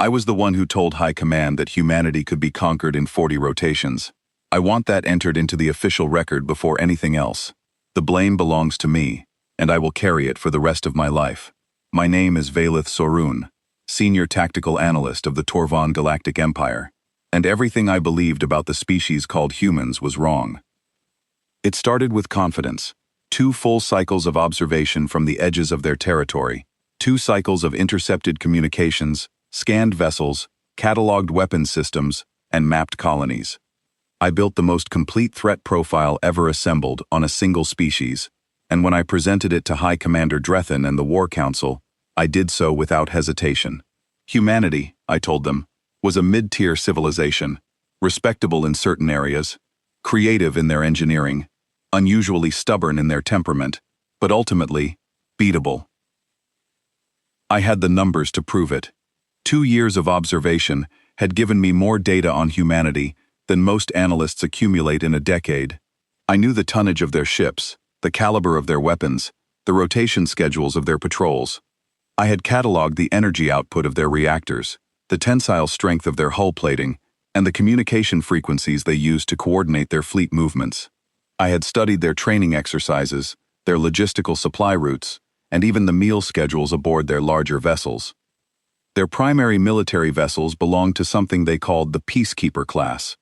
I was the one who told High Command that humanity could be conquered in 40 rotations. I want that entered into the official record before anything else. The blame belongs to me, and I will carry it for the rest of my life. My name is Valith Sorun, Senior Tactical Analyst of the Torvan Galactic Empire, and everything I believed about the species called humans was wrong. It started with confidence. 2 full cycles of observation from the edges of their territory, 2 cycles of intercepted communications, scanned vessels, cataloged weapons systems, and mapped colonies. I built the most complete threat profile ever assembled on a single species, and when I presented it to High Commander Drethin and the War Council, I did so without hesitation. Humanity, I told them, was a mid-tier civilization, respectable in certain areas, creative in their engineering, unusually stubborn in their temperament, but ultimately, beatable. I had the numbers to prove it. 2 years of observation had given me more data on humanity than most analysts accumulate in a decade. I knew the tonnage of their ships, the caliber of their weapons, the rotation schedules of their patrols. I had cataloged the energy output of their reactors, the tensile strength of their hull plating, and the communication frequencies they used to coordinate their fleet movements. I had studied their training exercises, their logistical supply routes, and even the meal schedules aboard their larger vessels. Their primary military vessels belonged to something they called the Peacekeeper class.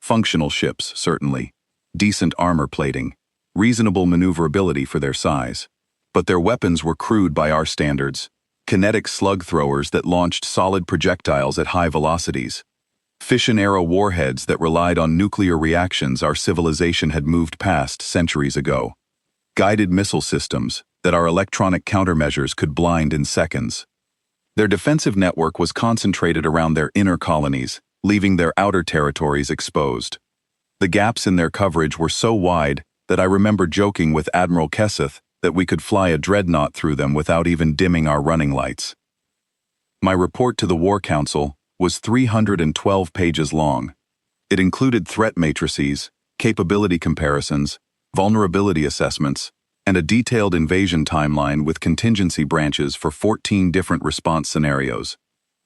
Functional ships, certainly. Decent armor plating. Reasonable maneuverability for their size. But their weapons were crude by our standards. Kinetic slug throwers that launched solid projectiles at high velocities. Fission arrow warheads that relied on nuclear reactions our civilization had moved past centuries ago. Guided missile systems that our electronic countermeasures could blind in seconds. Their defensive network was concentrated around their inner colonies, leaving their outer territories exposed. The gaps in their coverage were so wide that I remember joking with Admiral Kesseth that we could fly a dreadnought through them without even dimming our running lights. My report to the War Council was 312 pages long. It included threat matrices, capability comparisons, vulnerability assessments, and a detailed invasion timeline with contingency branches for 14 different response scenarios.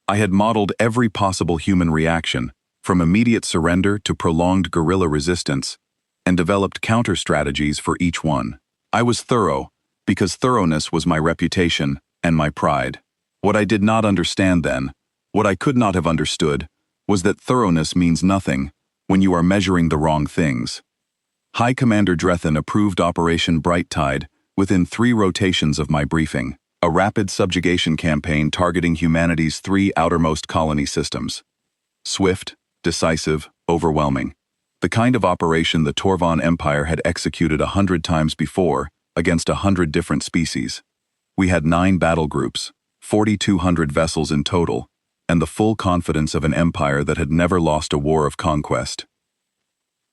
I had modeled every possible human reaction, from immediate surrender to prolonged guerrilla resistance, and developed counter-strategies for each one. I was thorough, because thoroughness was my reputation and my pride. What I did not understand then, what I could not have understood, was that thoroughness means nothing when you are measuring the wrong things. High Commander Drethin approved Operation Bright Tide within 3 rotations of my briefing, a rapid subjugation campaign targeting humanity's 3 outermost colony systems. Swift, decisive, overwhelming. The kind of operation the Torvan Empire had executed 100 times before against 100 different species. We had 9 battle groups, 4,200 vessels in total, and the full confidence of an empire that had never lost a war of conquest.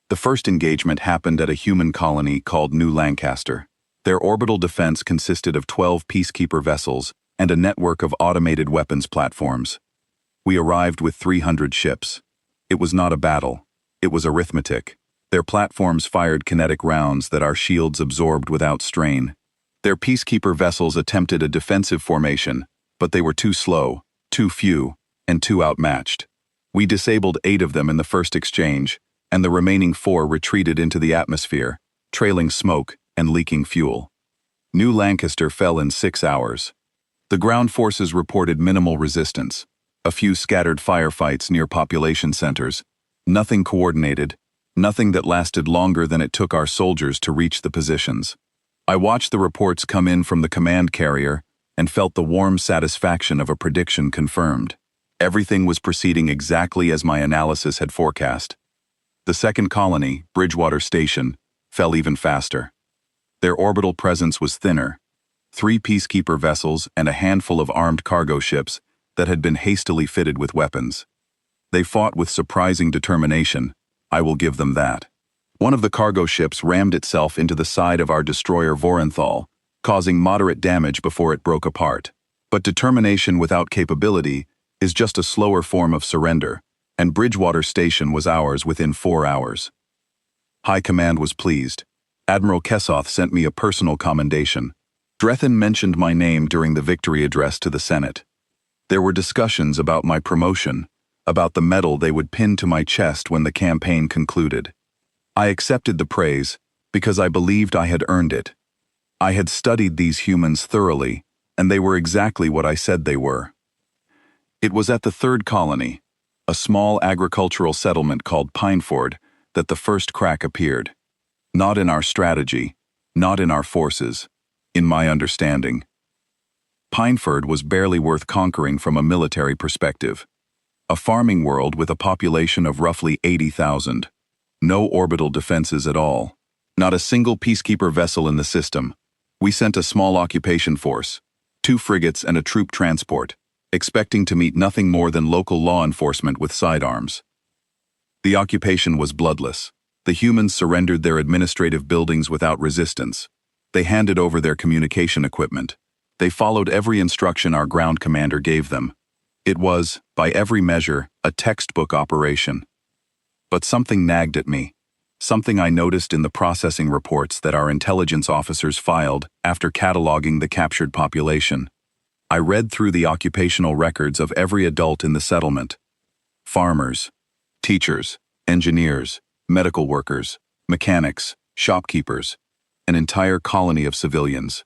The first engagement happened at a human colony called New Lancaster. Their orbital defense consisted of 12 peacekeeper vessels and a network of automated weapons platforms. We arrived with 300 ships. It was not a battle. It was arithmetic. Their platforms fired kinetic rounds that our shields absorbed without strain. Their peacekeeper vessels attempted a defensive formation, but they were too slow, too few, and too outmatched. We disabled 8 of them in the first exchange, and the remaining 4 retreated into the atmosphere, trailing smoke and leaking fuel. New Lancaster fell in 6 hours. The ground forces reported minimal resistance, a few scattered firefights near population centers, nothing coordinated, nothing that lasted longer than it took our soldiers to reach the positions. I watched the reports come in from the command carrier and felt the warm satisfaction of a prediction confirmed. Everything was proceeding exactly as my analysis had forecast. The second colony, Bridgewater Station, fell even faster. Their orbital presence was thinner. 3 peacekeeper vessels and a handful of armed cargo ships that had been hastily fitted with weapons. They fought with surprising determination, I will give them that. One of the cargo ships rammed itself into the side of our destroyer Vorenthal, causing moderate damage before it broke apart. But determination without capability is just a slower form of surrender, and Bridgewater Station was ours within 4 hours. High Command was pleased. Admiral Kessoth sent me a personal commendation. Drethin mentioned my name during the victory address to the Senate. There were discussions about my promotion, about the medal they would pin to my chest when the campaign concluded. I accepted the praise because I believed I had earned it. I had studied these humans thoroughly, and they were exactly what I said they were. It was at the third colony, a small agricultural settlement called Pineford, that the first crack appeared. Not in our strategy, not in our forces, in my understanding. Pineford was barely worth conquering from a military perspective. A farming world with a population of roughly 80,000. No orbital defenses at all. Not a single peacekeeper vessel in the system. We sent a small occupation force, 2 frigates and a troop transport, expecting to meet nothing more than local law enforcement with sidearms. The occupation was bloodless. The humans surrendered their administrative buildings without resistance. They handed over their communication equipment. They followed every instruction our ground commander gave them. It was, by every measure, a textbook operation. But something nagged at me. Something I noticed in the processing reports that our intelligence officers filed after cataloging the captured population. I read through the occupational records of every adult in the settlement. Farmers, teachers, engineers, medical workers, mechanics, shopkeepers, an entire colony of civilians.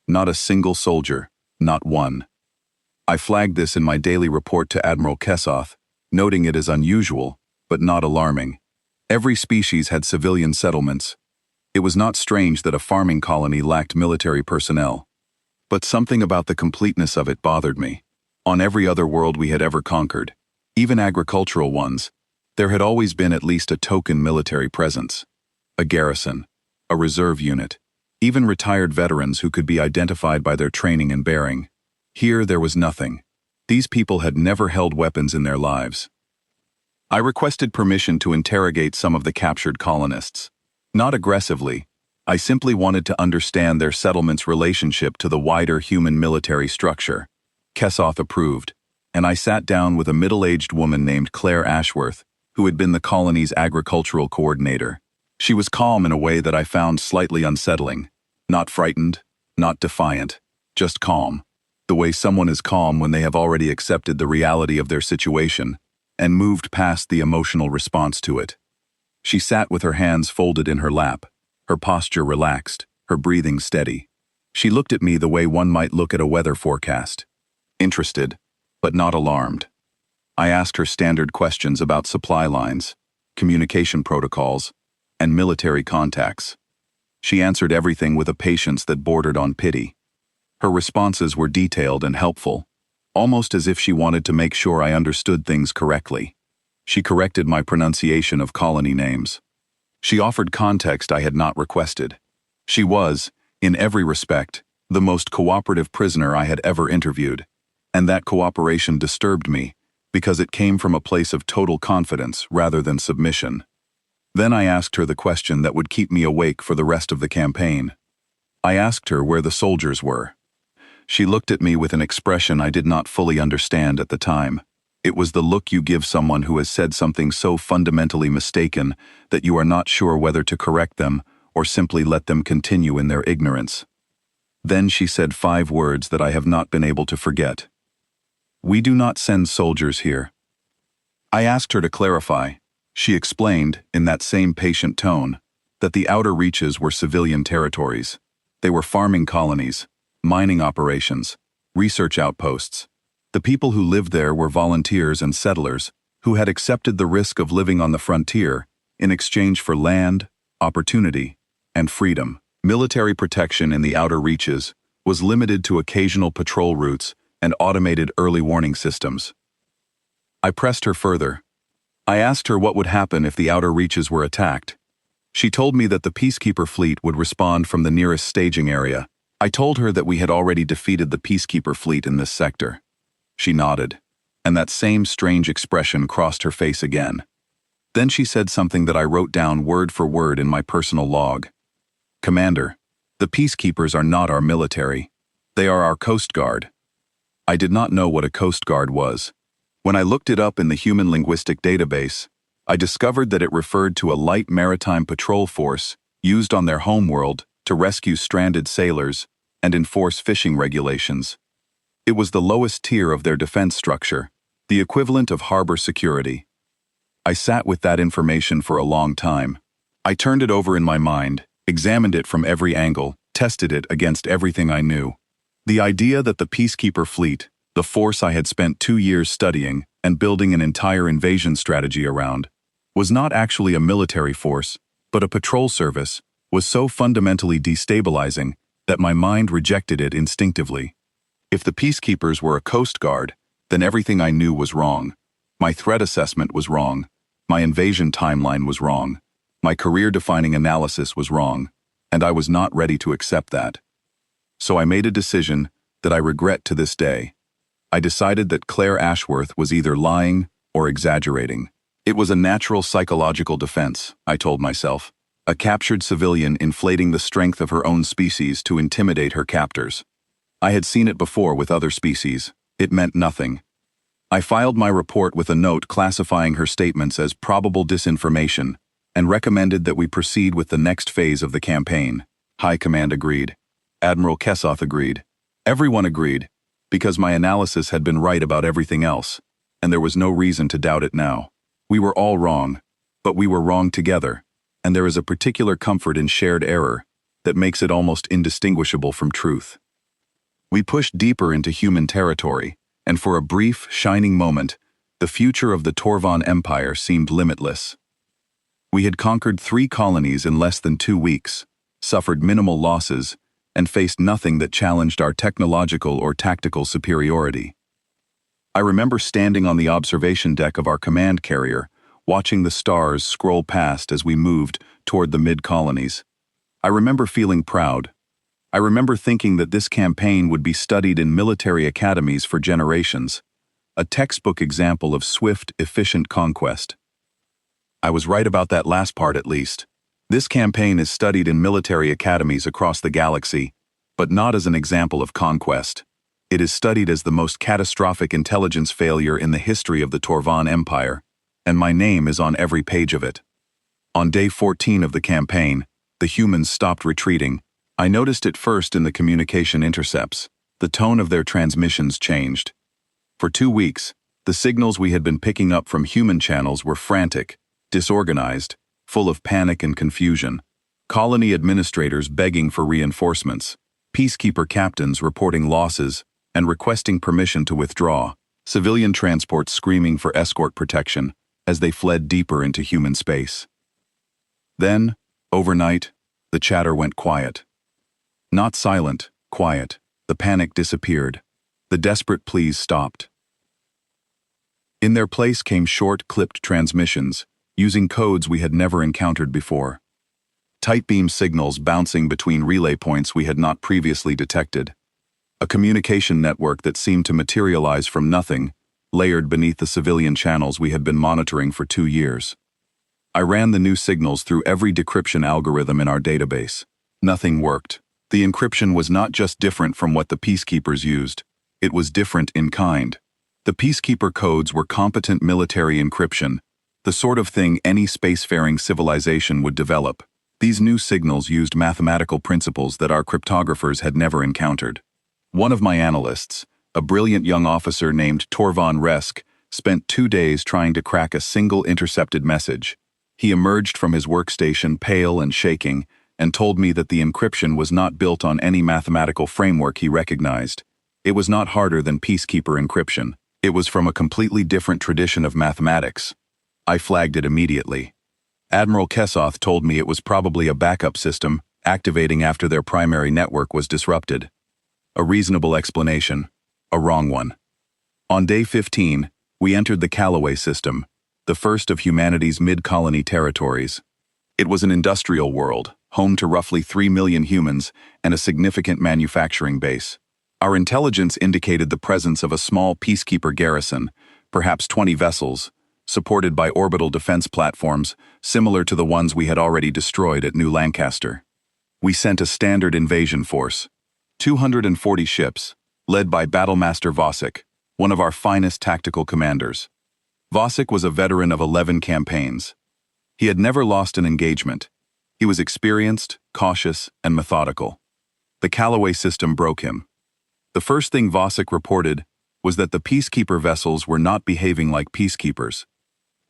Not a single soldier, not one. I flagged this in my daily report to Admiral Kessoth, noting it as unusual, but not alarming. Every species had civilian settlements. It was not strange that a farming colony lacked military personnel. But something about the completeness of it bothered me. On every other world we had ever conquered, even agricultural ones, there had always been at least a token military presence. A garrison, a reserve unit, even retired veterans who could be identified by their training and bearing. Here there was nothing. These people had never held weapons in their lives. I requested permission to interrogate some of the captured colonists. Not aggressively. I simply wanted to understand their settlement's relationship to the wider human military structure. Kessoth approved, and I sat down with a middle-aged woman named Claire Ashworth, who had been the colony's agricultural coordinator. She was calm in a way that I found slightly unsettling. Not frightened, not defiant, just calm. The way someone is calm when they have already accepted the reality of their situation and moved past the emotional response to it. She sat with her hands folded in her lap, her posture relaxed, her breathing steady. She looked at me the way one might look at a weather forecast. Interested, but not alarmed. I asked her standard questions about supply lines, communication protocols, and military contacts. She answered everything with a patience that bordered on pity. Her responses were detailed and helpful, almost as if she wanted to make sure I understood things correctly. She corrected my pronunciation of colony names. She offered context I had not requested. She was, in every respect, the most cooperative prisoner I had ever interviewed, and that cooperation disturbed me because it came from a place of total confidence rather than submission. Then I asked her the question that would keep me awake for the rest of the campaign. I asked her where the soldiers were. She looked at me with an expression I did not fully understand at the time. It was the look you give someone who has said something so fundamentally mistaken that you are not sure whether to correct them or simply let them continue in their ignorance. Then she said 5 words that I have not been able to forget. "We do not send soldiers here." I asked her to clarify. She explained, in that same patient tone, that the outer reaches were civilian territories. They were farming colonies, mining operations, research outposts. The people who lived there were volunteers and settlers who had accepted the risk of living on the frontier in exchange for land, opportunity, and freedom. Military protection in the outer reaches was limited to occasional patrol routes and automated early warning systems. I pressed her further. I asked her what would happen if the outer reaches were attacked. She told me that the Peacekeeper fleet would respond from the nearest staging area. I told her that we had already defeated the Peacekeeper fleet in this sector. She nodded, and that same strange expression crossed her face again. Then she said something that I wrote down word for word in my personal log. "Commander, the Peacekeepers are not our military. They are our Coast Guard." I did not know what a Coast Guard was. When I looked it up in the Human Linguistic Database, I discovered that it referred to a light maritime patrol force used on their homeworld to rescue stranded sailors and enforce fishing regulations. It was the lowest tier of their defense structure, the equivalent of harbor security. I sat with that information for a long time. I turned it over in my mind, examined it from every angle, tested it against everything I knew. The idea that the Peacekeeper fleet, the force I had spent 2 years studying and building an entire invasion strategy around, was not actually a military force, but a patrol service, was so fundamentally destabilizing that my mind rejected it instinctively. If the Peacekeepers were a Coast Guard, then everything I knew was wrong. My threat assessment was wrong. My invasion timeline was wrong. My career-defining analysis was wrong, and I was not ready to accept that. So I made a decision that I regret to this day. I decided that Claire Ashworth was either lying or exaggerating. It was a natural psychological defense, I told myself. A captured civilian inflating the strength of her own species to intimidate her captors. I had seen it before with other species. It meant nothing. I filed my report with a note classifying her statements as probable disinformation and recommended that we proceed with the next phase of the campaign. High Command agreed. Admiral Kessoth agreed. Everyone agreed, because my analysis had been right about everything else, and there was no reason to doubt it now. We were all wrong, but we were wrong together, and there is a particular comfort in shared error that makes it almost indistinguishable from truth. We pushed deeper into human territory, and for a brief, shining moment, the future of the Torvan Empire seemed limitless. We had conquered 3 colonies in less than 2 weeks, suffered minimal losses, and faced nothing that challenged our technological or tactical superiority. I remember standing on the observation deck of our command carrier, watching the stars scroll past as we moved toward the mid-colonies. I remember feeling proud. I remember thinking that this campaign would be studied in military academies for generations, a textbook example of swift, efficient conquest. I was right about that last part at least. This campaign is studied in military academies across the galaxy, but not as an example of conquest. It is studied as the most catastrophic intelligence failure in the history of the Torvan Empire, and my name is on every page of it. On day 14 of the campaign, the humans stopped retreating. I noticed it first in the communication intercepts. The tone of their transmissions changed. For 2 weeks, the signals we had been picking up from human channels were frantic, disorganized, full of panic and confusion. Colony administrators begging for reinforcements, peacekeeper captains reporting losses and requesting permission to withdraw, civilian transports screaming for escort protection as they fled deeper into human space. Then, overnight, the chatter went quiet. Not silent, quiet. The panic disappeared. The desperate pleas stopped. In their place came short, clipped transmissions, using codes we had never encountered before. Tight beam signals bouncing between relay points we had not previously detected. A communication network that seemed to materialize from nothing, layered beneath the civilian channels we had been monitoring for 2 years. I ran the new signals through every decryption algorithm in our database. Nothing worked. The encryption was not just different from what the peacekeepers used, it was different in kind. The peacekeeper codes were competent military encryption, the sort of thing any spacefaring civilization would develop. These new signals used mathematical principles that our cryptographers had never encountered. One of my analysts, a brilliant young officer named Torvan Resk, spent 2 days trying to crack a single intercepted message. He emerged from his workstation pale and shaking, and told me that the encryption was not built on any mathematical framework he recognized. It was not harder than peacekeeper encryption. It was from a completely different tradition of mathematics. I flagged it immediately. Admiral Kessoth told me it was probably a backup system, activating after their primary network was disrupted. A reasonable explanation, a wrong one. On day 15, we entered the Callaway system, the first of humanity's mid-colony territories. It was an industrial world, home to roughly 3 million humans and a significant manufacturing base. Our intelligence indicated the presence of a small peacekeeper garrison, perhaps 20 vessels, supported by orbital defense platforms similar to the ones we had already destroyed at New Lancaster. We sent a standard invasion force, 240 ships, led by Battlemaster Vosik, one of our finest tactical commanders. Vosik was a veteran of 11 campaigns. He had never lost an engagement. He was experienced, cautious, and methodical. The Callaway system broke him. The first thing Vasek reported was that the peacekeeper vessels were not behaving like peacekeepers.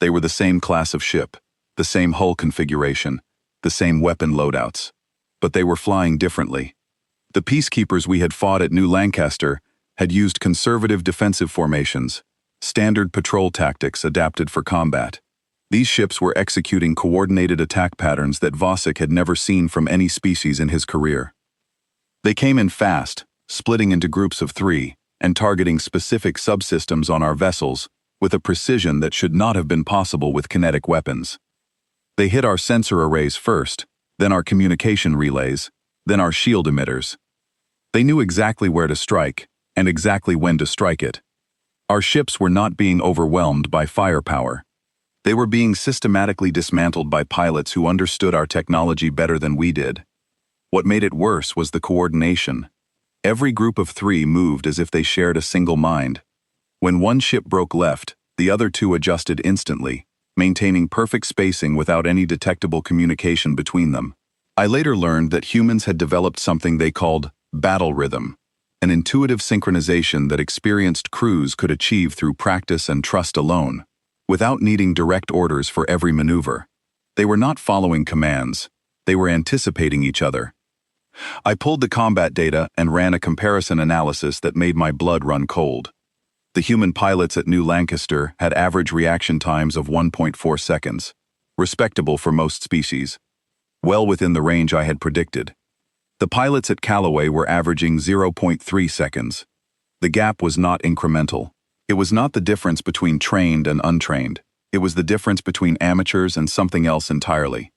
They were the same class of ship, the same hull configuration, the same weapon loadouts. But they were flying differently. The peacekeepers we had fought at New Lancaster had used conservative defensive formations, standard patrol tactics adapted for combat. These ships were executing coordinated attack patterns that Vasek had never seen from any species in his career. They came in fast, splitting into groups of 3, and targeting specific subsystems on our vessels with a precision that should not have been possible with kinetic weapons. They hit our sensor arrays first, then our communication relays, then our shield emitters. They knew exactly where to strike, and exactly when to strike it. Our ships were not being overwhelmed by firepower. They were being systematically dismantled by pilots who understood our technology better than we did. What made it worse was the coordination. Every group of 3 moved as if they shared a single mind. When one ship broke left, the other 2 adjusted instantly, maintaining perfect spacing without any detectable communication between them. I later learned that humans had developed something they called battle rhythm, an intuitive synchronization that experienced crews could achieve through practice and trust alone, without needing direct orders for every maneuver. They were not following commands, they were anticipating each other. I pulled the combat data and ran a comparison analysis that made my blood run cold. The human pilots at New Lancaster had average reaction times of 1.4 seconds, respectable for most species, well within the range I had predicted. The pilots at Callaway were averaging 0.3 seconds. The gap was not incremental. It was not the difference between trained and untrained. It was the difference between amateurs and something else entirely.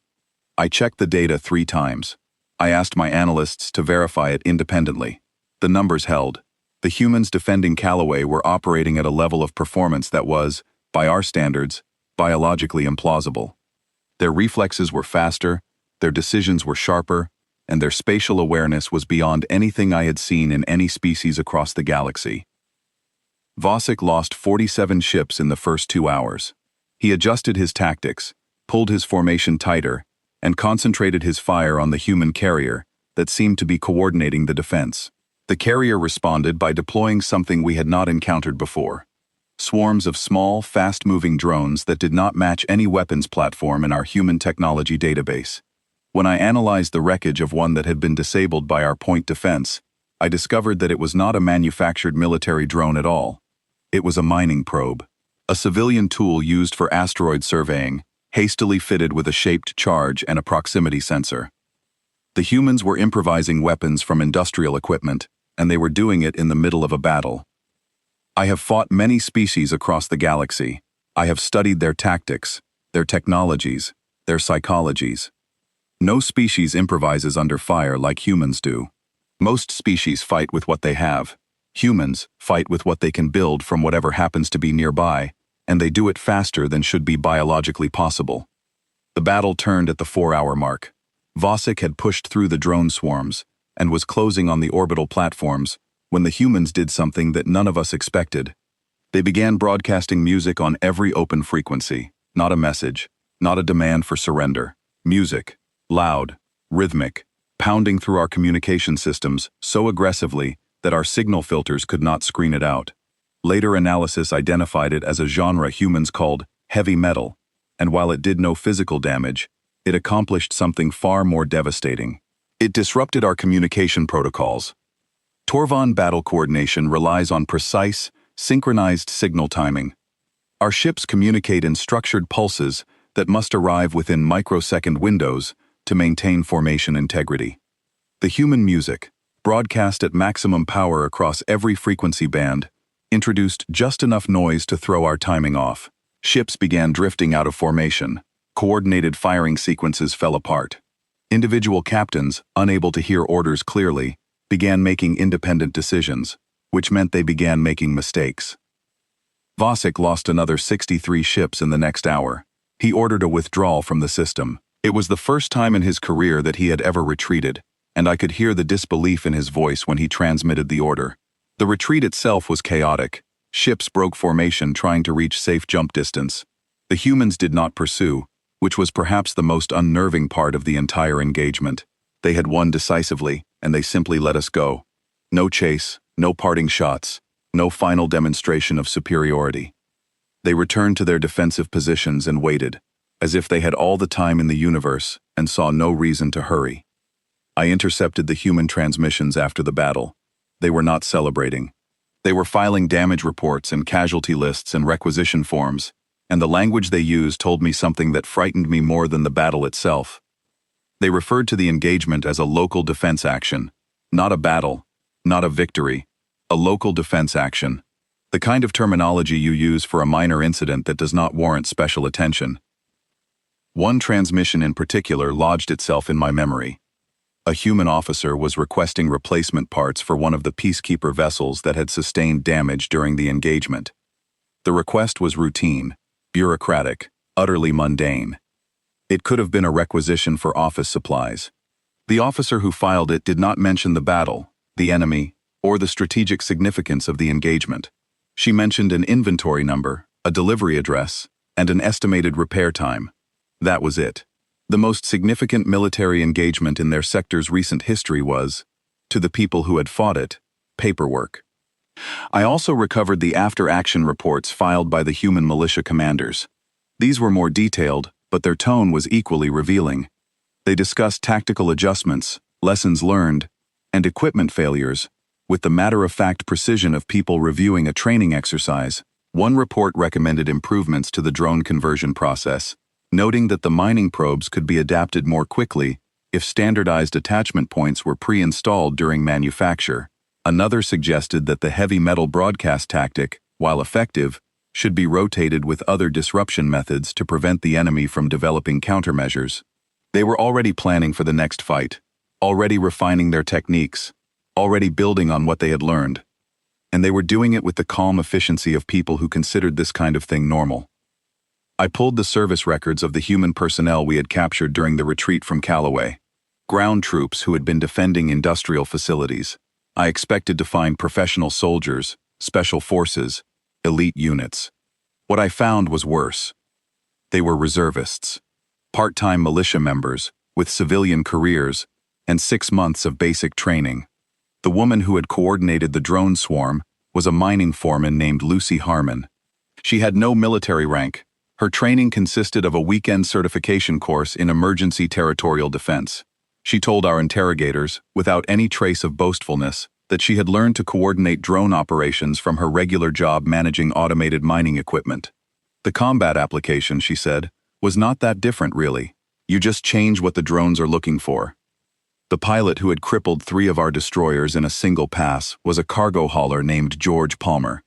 I checked the data 3 times. I asked my analysts to verify it independently. The numbers held. The humans defending Callaway were operating at a level of performance that was, by our standards, biologically implausible. Their reflexes were faster, their decisions were sharper, and their spatial awareness was beyond anything I had seen in any species across the galaxy. Vasek lost 47 ships in the first 2 hours. He adjusted his tactics, pulled his formation tighter, and concentrated his fire on the human carrier that seemed to be coordinating the defense. The carrier responded by deploying something we had not encountered before: swarms of small, fast-moving drones that did not match any weapons platform in our human technology database. When I analyzed the wreckage of one that had been disabled by our point defense, I discovered that it was not a manufactured military drone at all. It was a mining probe, a civilian tool used for asteroid surveying, hastily fitted with a shaped charge and a proximity sensor. The humans were improvising weapons from industrial equipment, and they were doing it in the middle of a battle. I have fought many species across the galaxy. I have studied their tactics, their technologies, their psychologies. No species improvises under fire like humans do. Most species fight with what they have. Humans fight with what they can build from whatever happens to be nearby, and they do it faster than should be biologically possible. The battle turned at the 4-hour mark. Vasek had pushed through the drone swarms and was closing on the orbital platforms when the humans did something that none of us expected. They began broadcasting music on every open frequency, not a message, not a demand for surrender. Music, loud, rhythmic, pounding through our communication systems so aggressively that our signal filters could not screen it out. Later analysis identified it as a genre humans called heavy metal, and while it did no physical damage, it accomplished something far more devastating. It disrupted our communication protocols. Torvan battle coordination relies on precise, synchronized signal timing. Our ships communicate in structured pulses that must arrive within microsecond windows to maintain formation integrity. The human music, broadcast at maximum power across every frequency band, introduced just enough noise to throw our timing off. Ships began drifting out of formation. Coordinated firing sequences fell apart. Individual captains, unable to hear orders clearly, began making independent decisions, which meant they began making mistakes. Vasek lost another 63 ships in the next hour. He ordered a withdrawal from the system. It was the first time in his career that he had ever retreated, and I could hear the disbelief in his voice when he transmitted the order. The retreat itself was chaotic. Ships broke formation trying to reach safe jump distance. The humans did not pursue, which was perhaps the most unnerving part of the entire engagement. They had won decisively, and they simply let us go. No chase, No parting shots, no final demonstration of superiority. They returned to their defensive positions and waited, as if they had all the time in the universe and saw no reason to hurry. I intercepted the human transmissions after the battle. They were not celebrating. They were filing damage reports and casualty lists and requisition forms, and the language they used told me something that frightened me more than the battle itself. They referred to the engagement as a local defense action, not a battle, not a victory, a local defense action, the kind of terminology you use for a minor incident that does not warrant special attention. One transmission in particular lodged itself in my memory. A human officer was requesting replacement parts for one of the peacekeeper vessels that had sustained damage during the engagement. The request was routine, bureaucratic, utterly mundane. It could have been a requisition for office supplies. The officer who filed it did not mention the battle, the enemy, or the strategic significance of the engagement. She mentioned an inventory number, a delivery address, and an estimated repair time. That was it. The most significant military engagement in their sector's recent history was, to the people who had fought it, paperwork. I also recovered the after-action reports filed by the human militia commanders. These were more detailed, but their tone was equally revealing. They discussed tactical adjustments, lessons learned, and equipment failures, with the matter-of-fact precision of people reviewing a training exercise. One report recommended improvements to the drone conversion process, noting that the mining probes could be adapted more quickly if standardized attachment points were pre-installed during manufacture. Another suggested that the heavy metal broadcast tactic, while effective, should be rotated with other disruption methods to prevent the enemy from developing countermeasures. They were already planning for the next fight, already refining their techniques, already building on what they had learned. And they were doing it with the calm efficiency of people who considered this kind of thing normal. I pulled the service records of the human personnel we had captured during the retreat from Callaway. Ground troops who had been defending industrial facilities. I expected to find professional soldiers, special forces, elite units. What I found was worse. They were reservists, part-time militia members with civilian careers and 6 months of basic training. The woman who had coordinated the drone swarm was a mining foreman named Lucy Harmon. She had no military rank. Her training consisted of a weekend certification course in emergency territorial defense. She told our interrogators, without any trace of boastfulness, that she had learned to coordinate drone operations from her regular job managing automated mining equipment. The combat application, she said, was not that different really. You just change what the drones are looking for. The pilot who had crippled 3 of our destroyers in a single pass was a cargo hauler named George Palmer.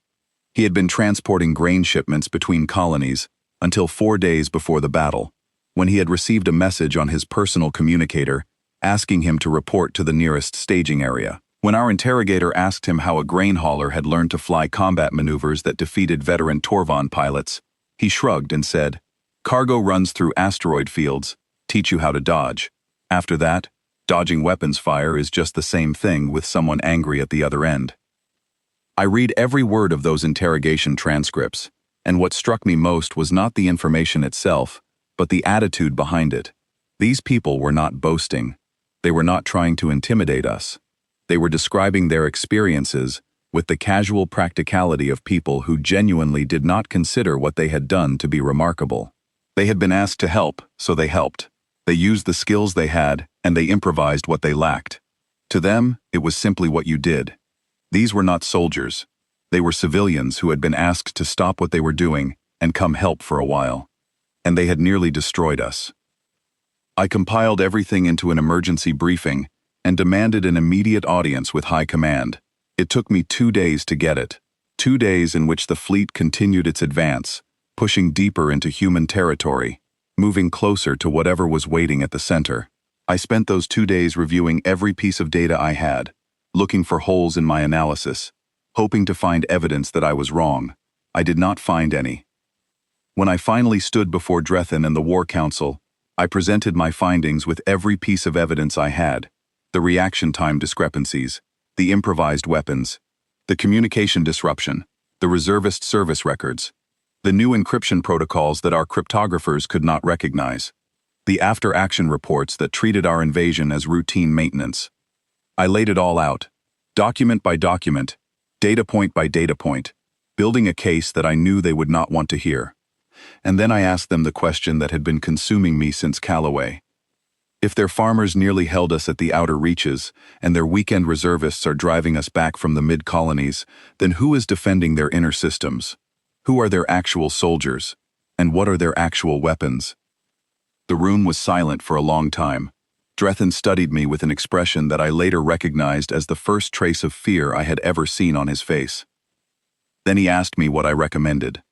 He had been transporting grain shipments between colonies until 4 days before the battle, when he had received a message on his personal communicator asking him to report to the nearest staging area. When our interrogator asked him how a grain hauler had learned to fly combat maneuvers that defeated veteran Torvon pilots, he shrugged and said, "Cargo runs through asteroid fields, teach you how to dodge. After that, dodging weapons fire is just the same thing with someone angry at the other end." I read every word of those interrogation transcripts, and what struck me most was not the information itself, but the attitude behind it. These people were not boasting. They were not trying to intimidate us. They were describing their experiences with the casual practicality of people who genuinely did not consider what they had done to be remarkable. They had been asked to help, so they helped. They used the skills they had, and they improvised what they lacked. To them, it was simply what you did. These were not soldiers. They were civilians who had been asked to stop what they were doing and come help for a while. And they had nearly destroyed us. I compiled everything into an emergency briefing and demanded an immediate audience with high command. It took me 2 days to get it. 2 days in which the fleet continued its advance, pushing deeper into human territory, moving closer to whatever was waiting at the center. I spent those 2 days reviewing every piece of data I had, looking for holes in my analysis, hoping to find evidence that I was wrong. I did not find any. When I finally stood before Drethan and the War Council, I presented my findings with every piece of evidence I had: the reaction time discrepancies, the improvised weapons, the communication disruption, the reservist service records, the new encryption protocols that our cryptographers could not recognize, the after-action reports that treated our invasion as routine maintenance. I laid it all out, document by document, data point by data point, building a case that I knew they would not want to hear. And then I asked them the question that had been consuming me since Callaway. If their farmers nearly held us at the outer reaches, and their weekend reservists are driving us back from the mid-colonies, then who is defending their inner systems? Who are their actual soldiers? And what are their actual weapons? The room was silent for a long time. Drethan studied me with an expression that I later recognized as the first trace of fear I had ever seen on his face. Then he asked me what I recommended.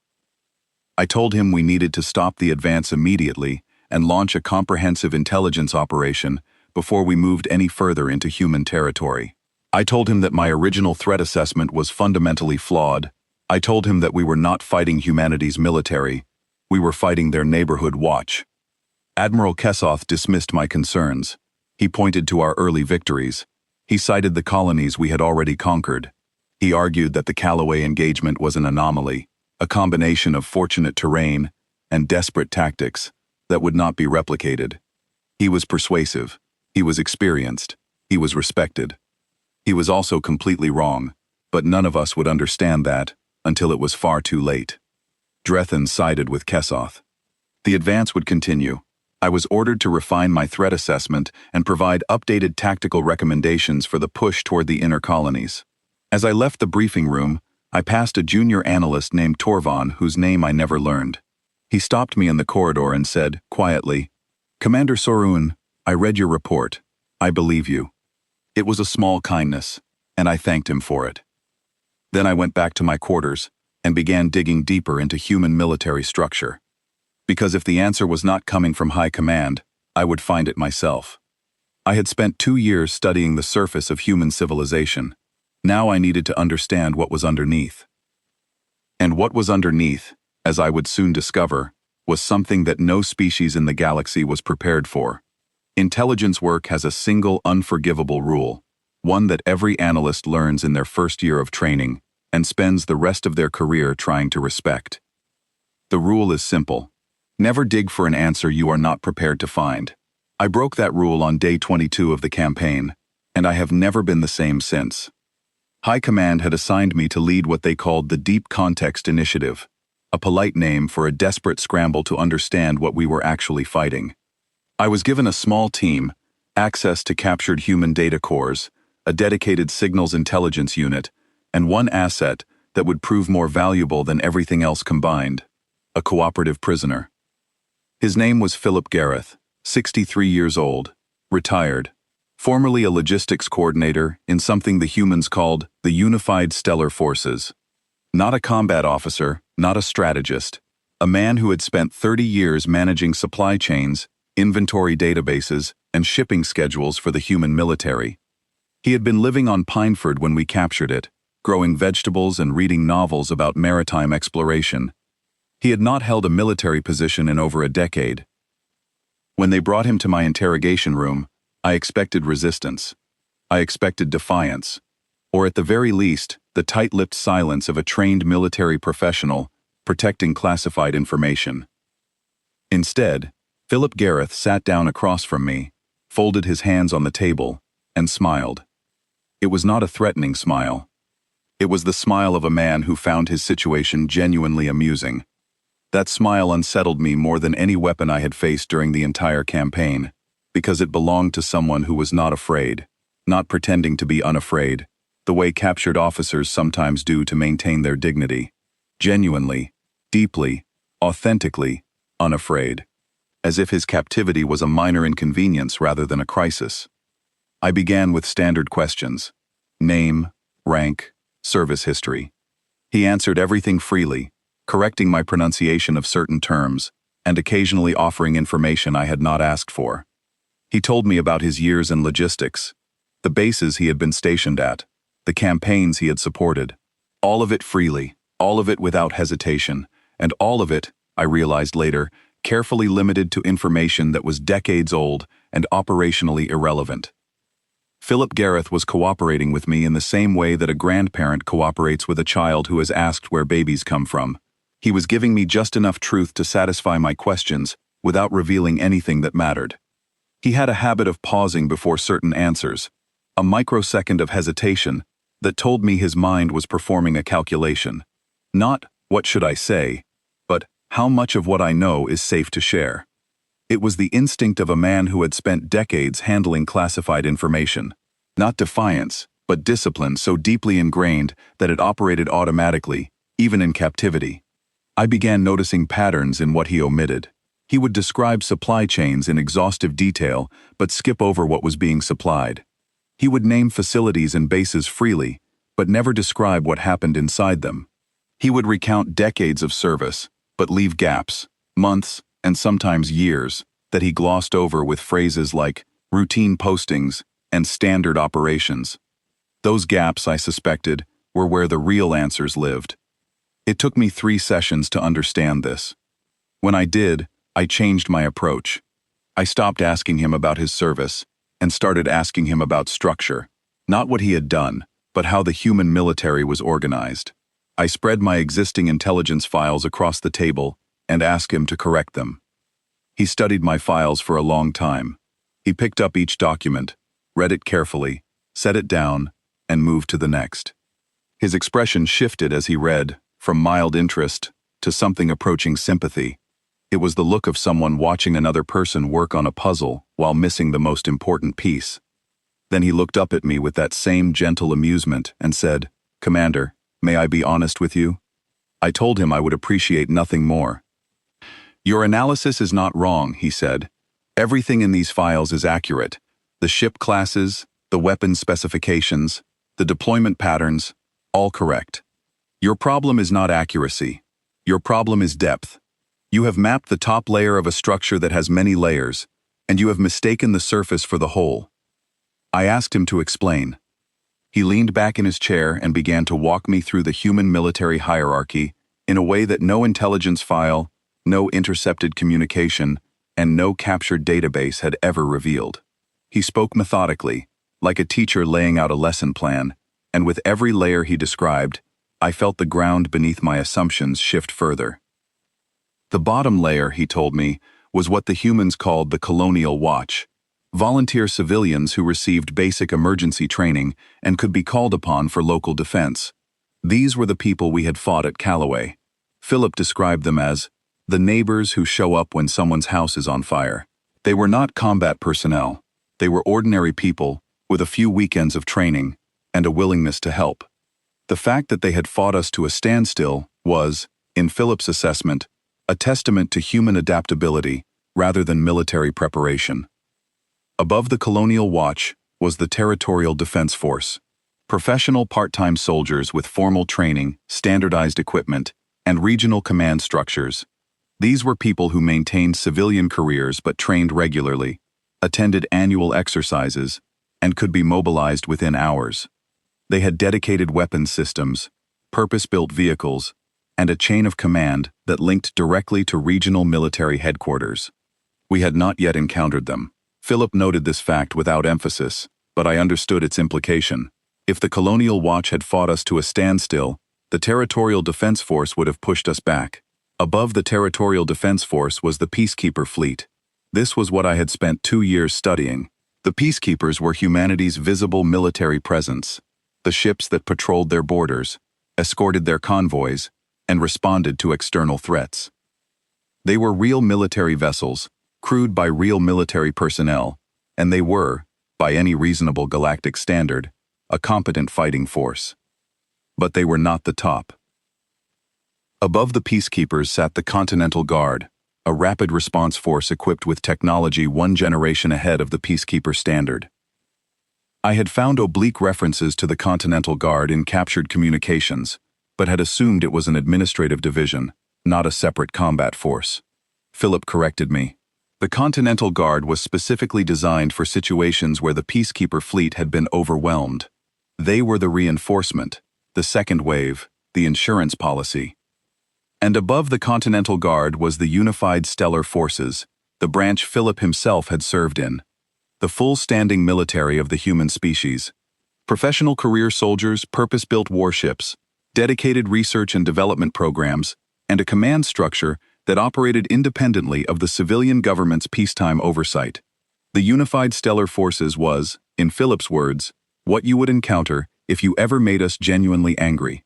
I told him we needed to stop the advance immediately and launch a comprehensive intelligence operation before we moved any further into human territory. I told him that my original threat assessment was fundamentally flawed. I told him that we were not fighting humanity's military, we were fighting their neighborhood watch. Admiral Kessoth dismissed my concerns. He pointed to our early victories. He cited the colonies we had already conquered. He argued that the Callaway engagement was an anomaly, a combination of fortunate terrain and desperate tactics that would not be replicated. He was persuasive. He was experienced. He was respected. He was also completely wrong, but none of us would understand that until it was far too late. Drethan sided with Kessoth. The advance would continue. I was ordered to refine my threat assessment and provide updated tactical recommendations for the push toward the inner colonies. As I left the briefing room, I passed a junior analyst named Torvon, whose name I never learned. He stopped me in the corridor and said, quietly, "Commander Sorun, I read your report. I believe you." It was a small kindness, and I thanked him for it. Then I went back to my quarters and began digging deeper into human military structure. Because if the answer was not coming from high command, I would find it myself. I had spent 2 years studying the surface of human civilization. Now I needed to understand what was underneath. And what was underneath, as I would soon discover, was something that no species in the galaxy was prepared for. Intelligence work has a single unforgivable rule, one that every analyst learns in their first year of training and spends the rest of their career trying to respect. The rule is simple. Never dig for an answer you are not prepared to find. I broke that rule on day 22 of the campaign, and I have never been the same since. High Command had assigned me to lead what they called the Deep Context Initiative, a polite name for a desperate scramble to understand what we were actually fighting. I was given a small team, access to captured human data cores, a dedicated signals intelligence unit, and one asset that would prove more valuable than everything else combined: a cooperative prisoner. His name was Philip Gareth, 63 years old, retired, formerly a logistics coordinator in something the humans called the Unified Stellar Forces. Not a combat officer, not a strategist, a man who had spent 30 years managing supply chains, inventory databases, and shipping schedules for the human military. He had been living on Pineford when we captured it, growing vegetables and reading novels about maritime exploration. He had not held a military position in over a decade. When they brought him to my interrogation room, I expected resistance. I expected defiance, or at the very least, the tight-lipped silence of a trained military professional protecting classified information. Instead, Philip Gareth sat down across from me, folded his hands on the table, and smiled. It was not a threatening smile. It was the smile of a man who found his situation genuinely amusing. That smile unsettled me more than any weapon I had faced during the entire campaign, because it belonged to someone who was not afraid, not pretending to be unafraid, the way captured officers sometimes do to maintain their dignity. Genuinely, deeply, authentically unafraid, as if his captivity was a minor inconvenience rather than a crisis. I began with standard questions: name, rank, service history. He answered everything freely, correcting my pronunciation of certain terms, and occasionally offering information I had not asked for. He told me about his years in logistics, the bases he had been stationed at, the campaigns he had supported. All of it freely, all of it without hesitation, and all of it, I realized later, carefully limited to information that was decades old and operationally irrelevant. Philip Gareth was cooperating with me in the same way that a grandparent cooperates with a child who has asked where babies come from. He was giving me just enough truth to satisfy my questions without revealing anything that mattered. He had a habit of pausing before certain answers, a microsecond of hesitation, that told me his mind was performing a calculation. Not, what should I say, but how much of what I know is safe to share. It was the instinct of a man who had spent decades handling classified information. Not defiance, but discipline so deeply ingrained that it operated automatically, even in captivity. I began noticing patterns in what he omitted. He would describe supply chains in exhaustive detail, but skip over what was being supplied. He would name facilities and bases freely, but never describe what happened inside them. He would recount decades of service, but leave gaps, months, and sometimes years, that he glossed over with phrases like routine postings and standard operations. Those gaps, I suspected, were where the real answers lived. It took me 3 sessions to understand this. When I did, I changed my approach. I stopped asking him about his service and started asking him about structure, not what he had done, but how the human military was organized. I spread my existing intelligence files across the table and asked him to correct them. He studied my files for a long time. He picked up each document, read it carefully, set it down, and moved to the next. His expression shifted as he read, from mild interest to something approaching sympathy. It was the look of someone watching another person work on a puzzle while missing the most important piece. Then he looked up at me with that same gentle amusement and said, "Commander, may I be honest with you?" I told him I would appreciate nothing more. "Your analysis is not wrong," he said. "Everything in these files is accurate. The ship classes, the weapon specifications, the deployment patterns, all correct. Your problem is not accuracy. Your problem is depth. You have mapped the top layer of a structure that has many layers, and you have mistaken the surface for the whole." I asked him to explain. He leaned back in his chair and began to walk me through the human military hierarchy in a way that no intelligence file, no intercepted communication, and no captured database had ever revealed. He spoke methodically, like a teacher laying out a lesson plan, and with every layer he described, I felt the ground beneath my assumptions shift further. The bottom layer, he told me, was what the humans called the Colonial Watch, volunteer civilians who received basic emergency training and could be called upon for local defense. These were the people we had fought at Callaway. Philip described them as the neighbors who show up when someone's house is on fire. They were not combat personnel. They were ordinary people with a few weekends of training and a willingness to help. The fact that they had fought us to a standstill was, in Philip's assessment, a testament to human adaptability rather than military preparation. Above the Colonial Watch was the Territorial Defense Force, professional part-time soldiers with formal training, standardized equipment, and regional command structures. These were people who maintained civilian careers but trained regularly, attended annual exercises, and could be mobilized within hours. They had dedicated weapons systems, purpose-built vehicles, and a chain of command that linked directly to regional military headquarters. We had not yet encountered them. Philip noted this fact without emphasis, but I understood its implication. If the Colonial Watch had fought us to a standstill, the Territorial Defense Force would have pushed us back. Above the Territorial Defense Force was the Peacekeeper Fleet. This was what I had spent 2 years studying. The Peacekeepers were humanity's visible military presence, the ships that patrolled their borders, escorted their convoys, and responded to external threats. They were real military vessels, crewed by real military personnel, and they were, by any reasonable galactic standard, a competent fighting force. But they were not the top. Above the Peacekeepers sat the Continental Guard, a rapid response force equipped with technology 1 generation ahead of the Peacekeeper standard. I had found oblique references to the Continental Guard in captured communications, but had assumed it was an administrative division, not a separate combat force. Philip corrected me. The Continental Guard was specifically designed for situations where the Peacekeeper fleet had been overwhelmed. They were the reinforcement, the second wave, the insurance policy. And above the Continental Guard was the Unified Stellar Forces, the branch Philip himself had served in. The full-standing military of the human species. Professional career soldiers, purpose-built warships, dedicated research and development programs, and a command structure that operated independently of the civilian government's peacetime oversight. The Unified Stellar Forces was, in Philip's words, what you would encounter if you ever made us genuinely angry.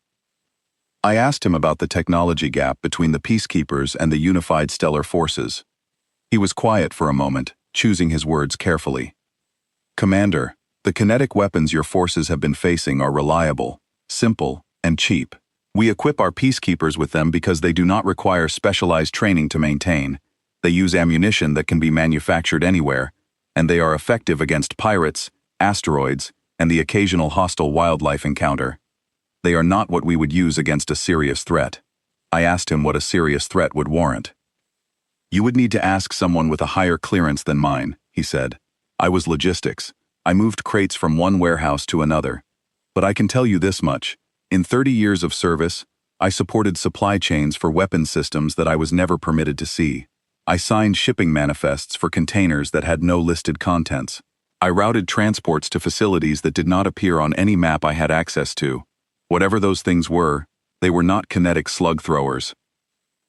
I asked him about the technology gap between the Peacekeepers and the unified stellar forces. He was quiet for a moment, choosing his words carefully. Commander, the kinetic weapons your forces have been facing are reliable, simple, and cheap. We equip our Peacekeepers with them because they do not require specialized training to maintain. They use ammunition that can be manufactured anywhere, and they are effective against pirates, asteroids, and the occasional hostile wildlife encounter. They are not what we would use against a serious threat. I asked him what a serious threat would warrant. You would need to ask someone with a higher clearance than mine, he said. I was logistics. I moved crates from one warehouse to another. But I can tell you this much. In 30 years of service, I supported supply chains for weapon systems that I was never permitted to see. I signed shipping manifests for containers that had no listed contents. I routed transports to facilities that did not appear on any map I had access to. Whatever those things were, they were not kinetic slug throwers.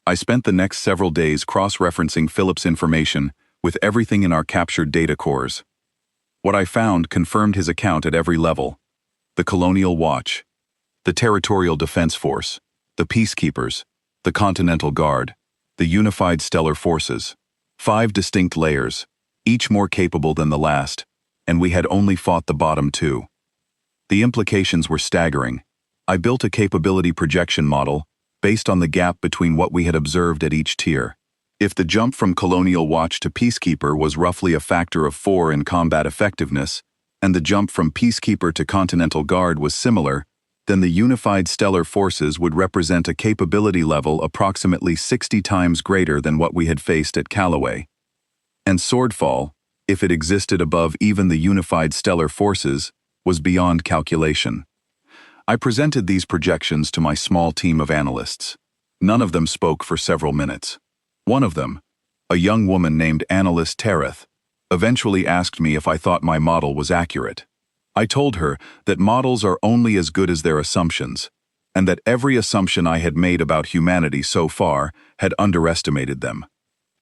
I spent the next several days cross-referencing Philip's information with everything in our captured data cores. What I found confirmed his account at every level. The Colonial Watch, the Territorial Defense Force, the Peacekeepers, the Continental Guard, the Unified Stellar Forces. 5 distinct layers, each more capable than the last, and we had only fought the bottom 2. The implications were staggering. I built a capability projection model based on the gap between what we had observed at each tier. If the jump from Colonial Watch to Peacekeeper was roughly a factor of 4 in combat effectiveness, and the jump from Peacekeeper to Continental Guard was similar, then the Unified Stellar Forces would represent a capability level approximately 60 times greater than what we had faced at Callaway. And Swordfall, if it existed above even the Unified Stellar Forces, was beyond calculation. I presented these projections to my small team of analysts. None of them spoke for several minutes. One of them, a young woman named Analyst Tereth, eventually asked me if I thought my model was accurate. I told her that models are only as good as their assumptions, and that every assumption I had made about humanity so far had underestimated them.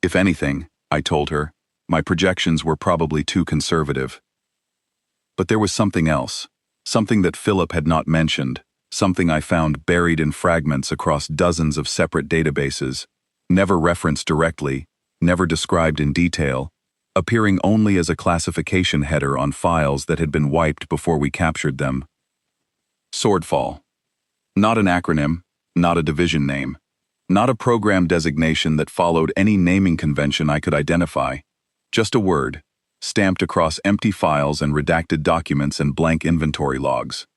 If anything, I told her, my projections were probably too conservative. But there was something else, something that Philip had not mentioned, something I found buried in fragments across dozens of separate databases, never referenced directly, never described in detail, appearing only as a classification header on files that had been wiped before we captured them. Swordfall. Not an acronym, not a division name, not a program designation that followed any naming convention I could identify, just a word, stamped across empty files and redacted documents and blank inventory logs.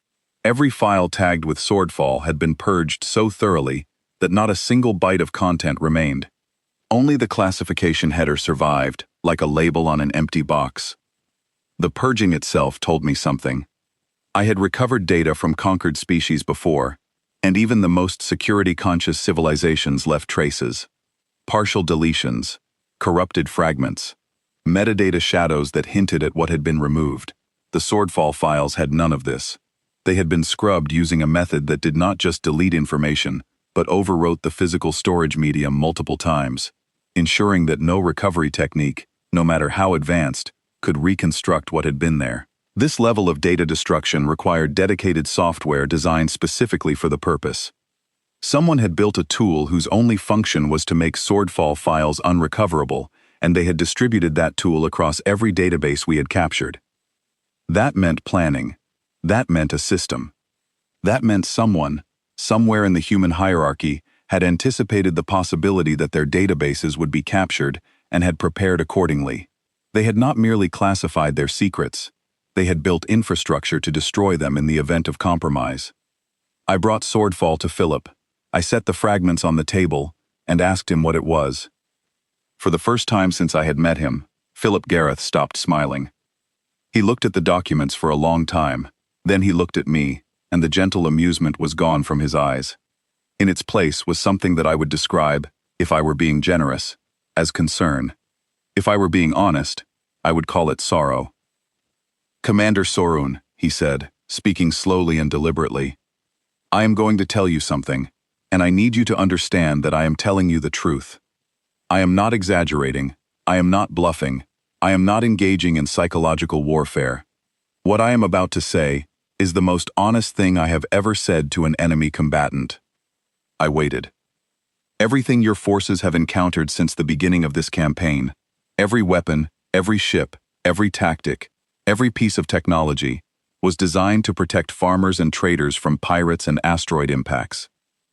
Every file tagged with Swordfall had been purged so thoroughly that not a single byte of content remained. Only the classification header survived, like a label on an empty box. The purging itself told me something. I had recovered data from conquered species before, and even the most security-conscious civilizations left traces. Partial deletions, corrupted fragments, metadata shadows that hinted at what had been removed. The Swordfall files had none of this. They had been scrubbed using a method that did not just delete information, but overwrote the physical storage medium multiple times, ensuring that no recovery technique, no matter how advanced, could reconstruct what had been there. This level of data destruction required dedicated software designed specifically for the purpose. Someone had built a tool whose only function was to make Swordfall files unrecoverable, and they had distributed that tool across every database we had captured. That meant planning. That meant a system. That meant someone, somewhere in the human hierarchy, had anticipated the possibility that their databases would be captured and had prepared accordingly. They had not merely classified their secrets, they had built infrastructure to destroy them in the event of compromise. I brought Swordfall to Philip. I set the fragments on the table and asked him what it was. For the first time since I had met him, Philip Gareth stopped smiling. He looked at the documents for a long time, then he looked at me, and the gentle amusement was gone from his eyes. In its place was something that I would describe, if I were being generous, as concern. If I were being honest, I would call it sorrow. Commander Sorun, he said, speaking slowly and deliberately, I am going to tell you something, and I need you to understand that I am telling you the truth. I am not exaggerating, I am not bluffing, I am not engaging in psychological warfare. What I am about to say, is the most honest thing I have ever said to an enemy combatant. I waited. Everything your forces have encountered since the beginning of this campaign, every weapon, every ship, every tactic, every piece of technology, was designed to protect farmers and traders from pirates and asteroid impacts.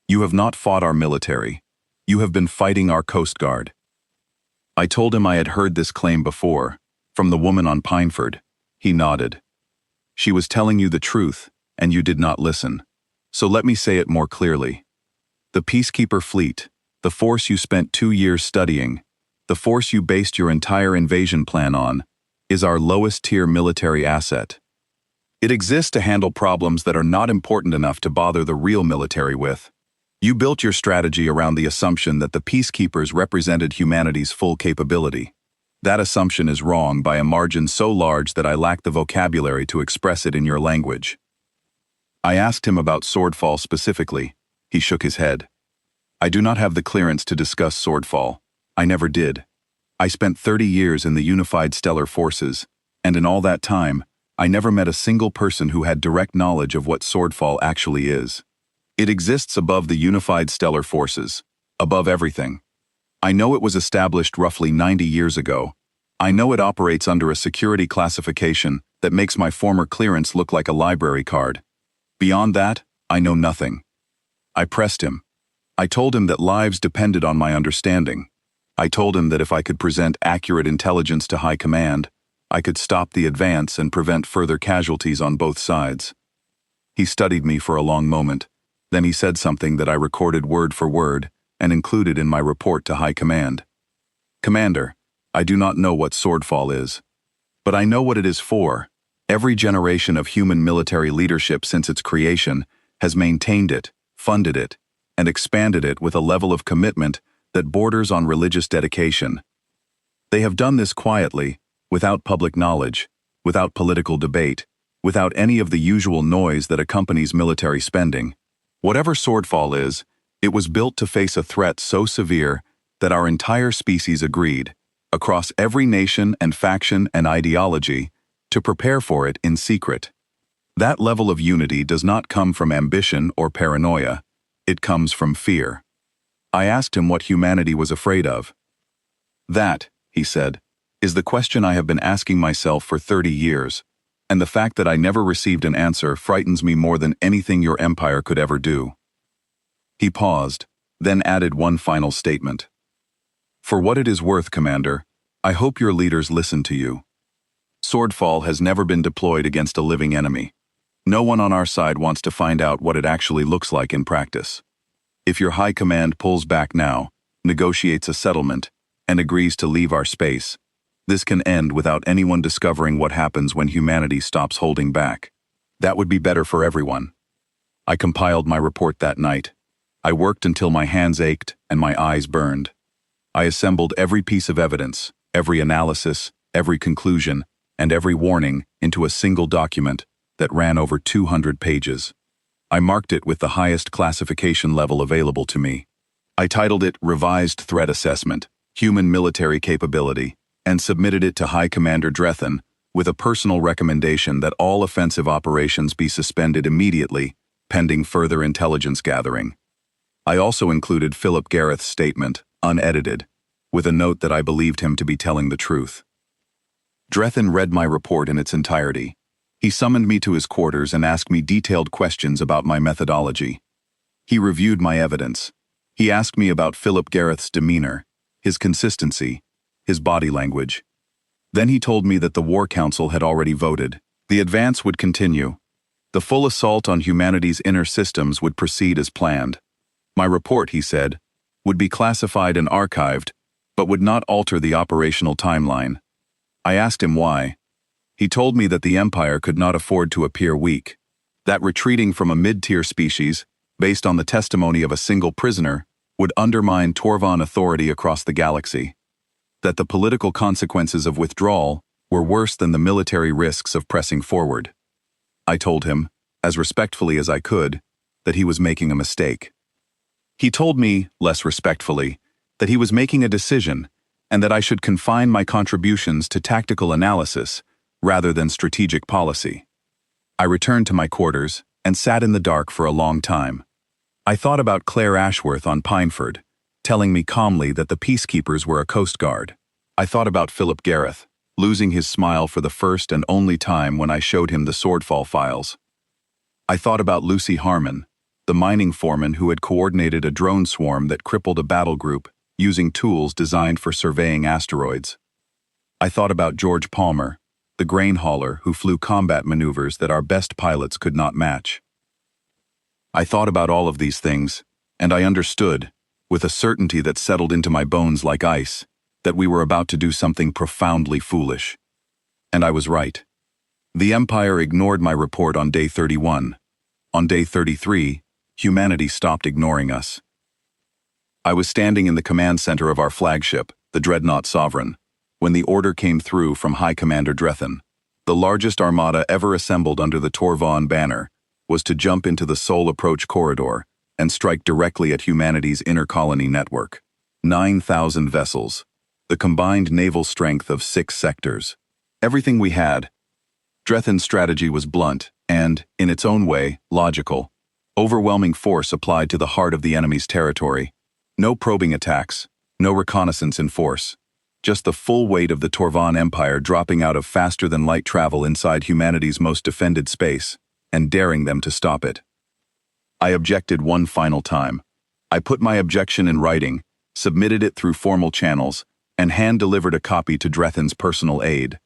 You have not fought our military. You have been fighting our Coast Guard. I told him I had heard this claim before, from the woman on Pineford. He nodded. She was telling you the truth, and you did not listen. So let me say it more clearly. The Peacekeeper fleet, the force you spent 2 years studying, the force you based your entire invasion plan on, is our lowest-tier military asset. It exists to handle problems that are not important enough to bother the real military with. You built your strategy around the assumption that the Peacekeepers represented humanity's full capability. That assumption is wrong by a margin so large that I lack the vocabulary to express it in your language. I asked him about Swordfall specifically. He shook his head. I do not have the clearance to discuss Swordfall. I never did. I spent 30 years in the Unified Stellar Forces, and in all that time, I never met a single person who had direct knowledge of what Swordfall actually is. It exists above the Unified Stellar Forces, above everything. I know it was established roughly 90 years ago. I know it operates under a security classification that makes my former clearance look like a library card. Beyond that, I know nothing. I pressed him. I told him that lives depended on my understanding. I told him that if I could present accurate intelligence to High Command, I could stop the advance and prevent further casualties on both sides. He studied me for a long moment. Then he said something that I recorded word for word and included in my report to High Command. Commander, I do not know what Swordfall is. But I know what it is for. Every generation of human military leadership since its creation has maintained it, funded it, and expanded it with a level of commitment that borders on religious dedication. They have done this quietly, without public knowledge, without political debate, without any of the usual noise that accompanies military spending. Whatever Swordfall is, it was built to face a threat so severe that our entire species agreed, across every nation and faction and ideology, to prepare for it in secret. That level of unity does not come from ambition or paranoia. It comes from fear. I asked him what humanity was afraid of. That, he said, is the question I have been asking myself for 30 years. And the fact that I never received an answer frightens me more than anything your empire could ever do. He paused, then added one final statement. For what it is worth, Commander, I hope your leaders listen to you. Swordfall has never been deployed against a living enemy. No one on our side wants to find out what it actually looks like in practice. If your High Command pulls back now, negotiates a settlement, and agrees to leave our space, this can end without anyone discovering what happens when humanity stops holding back. That would be better for everyone. I compiled my report that night. I worked until my hands ached and my eyes burned. I assembled every piece of evidence, every analysis, every conclusion, and every warning into a single document that ran over 200 pages. I marked it with the highest classification level available to me. I titled it Revised Threat Assessment, Human Military Capability, and submitted it to High Commander Drethan with a personal recommendation that all offensive operations be suspended immediately, pending further intelligence gathering. I also included Philip Gareth's statement, unedited, with a note that I believed him to be telling the truth. Drethan read my report in its entirety. He summoned me to his quarters and asked me detailed questions about my methodology. He reviewed my evidence. He asked me about Philip Gareth's demeanor, his consistency, his body language. Then he told me that the War Council had already voted. The advance would continue. The full assault on humanity's inner systems would proceed as planned. My report, he said, would be classified and archived, but would not alter the operational timeline. I asked him why. He told me that the Empire could not afford to appear weak, that retreating from a mid-tier species, based on the testimony of a single prisoner, would undermine Torvan authority across the galaxy, that the political consequences of withdrawal were worse than the military risks of pressing forward. I told him, as respectfully as I could, that he was making a mistake. He told me, less respectfully, that he was making a decision and that I should confine my contributions to tactical analysis rather than strategic policy. I returned to my quarters and sat in the dark for a long time. I thought about Claire Ashworth on Pineford, telling me calmly that the peacekeepers were a coast guard. I thought about Philip Gareth, losing his smile for the first and only time when I showed him the Swordfall files. I thought about Lucy Harmon, the mining foreman who had coordinated a drone swarm that crippled a battle group using tools designed for surveying asteroids. I thought about George Palmer, the grain hauler who flew combat maneuvers that our best pilots could not match. I thought about all of these things, and I understood, with a certainty that settled into my bones like ice, that we were about to do something profoundly foolish. And I was right. The Empire ignored my report on day 31. On day 33, humanity stopped ignoring us. I was standing in the command center of our flagship, the Dreadnought Sovereign, when the order came through from High Commander Drethan. The largest armada ever assembled under the Torvon banner was to jump into the Sol Approach Corridor and strike directly at humanity's intercolony network. 9,000 vessels, the combined naval strength of 6 sectors. Everything we had. Drethan's strategy was blunt and, in its own way, logical. Overwhelming force applied to the heart of the enemy's territory. No probing attacks, no reconnaissance in force. Just the full weight of the Torvon Empire dropping out of faster-than-light travel inside humanity's most defended space, and daring them to stop it. I objected one final time. I put my objection in writing, submitted it through formal channels, and hand-delivered a copy to Drethan's personal aide.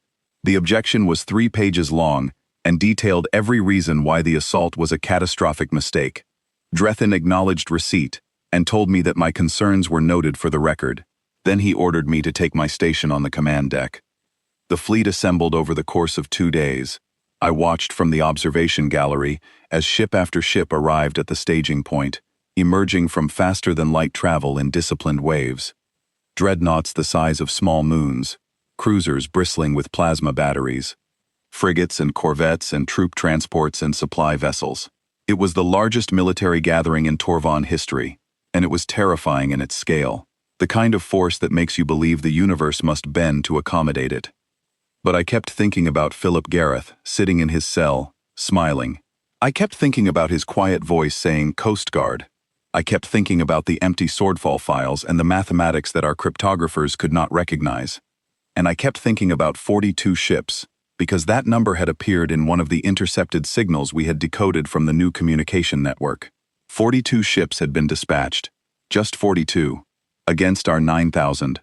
The objection was 3 pages long and detailed every reason why the assault was a catastrophic mistake. Drethan acknowledged receipt and told me that my concerns were noted for the record. Then he ordered me to take my station on the command deck. The fleet assembled over the course of 2 days. I watched from the observation gallery as ship after ship arrived at the staging point, emerging from faster-than-light travel in disciplined waves. Dreadnoughts the size of small moons, cruisers bristling with plasma batteries, frigates and corvettes and troop transports and supply vessels. It was the largest military gathering in Torvon history, and it was terrifying in its scale. The kind of force that makes you believe the universe must bend to accommodate it. But I kept thinking about Philip Gareth, sitting in his cell, smiling. I kept thinking about his quiet voice saying Coast Guard. I kept thinking about the empty Swordfall files and the mathematics that our cryptographers could not recognize. And I kept thinking about 42 ships, because that number had appeared in one of the intercepted signals we had decoded from the new communication network. 42 ships had been dispatched. Just 42. Against our 9,000.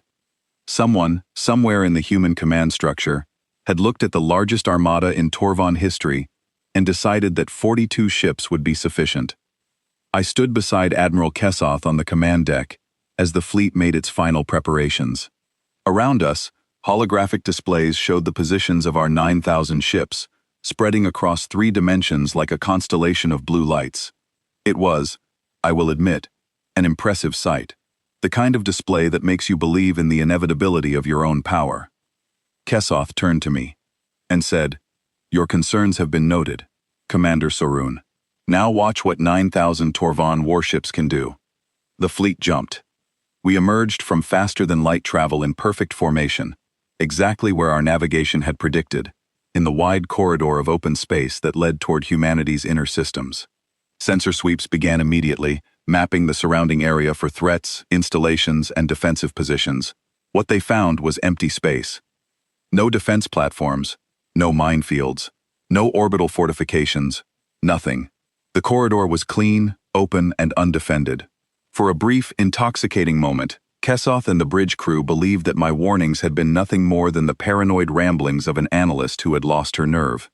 Someone, somewhere in the human command structure, had looked at the largest armada in Torvon history and decided that 42 ships would be sufficient. I stood beside Admiral Kessoth on the command deck as the fleet made its final preparations. Around us, holographic displays showed the positions of our 9,000 ships, spreading across 3 dimensions like a constellation of blue lights. It was, I will admit, an impressive sight. The kind of display that makes you believe in the inevitability of your own power. Kessoth turned to me and said, "Your concerns have been noted, Commander Sorun. Now watch what 9,000 Torvon warships can do." The fleet jumped. We emerged from faster-than-light travel in perfect formation, exactly where our navigation had predicted, in the wide corridor of open space that led toward humanity's inner systems. Sensor sweeps began immediately, mapping the surrounding area for threats, installations, and defensive positions. What they found was empty space. No defense platforms, no minefields, no orbital fortifications, nothing. The corridor was clean, open, and undefended. For a brief, intoxicating moment, Kessoth and the bridge crew believed that my warnings had been nothing more than the paranoid ramblings of an analyst who had lost her nerve.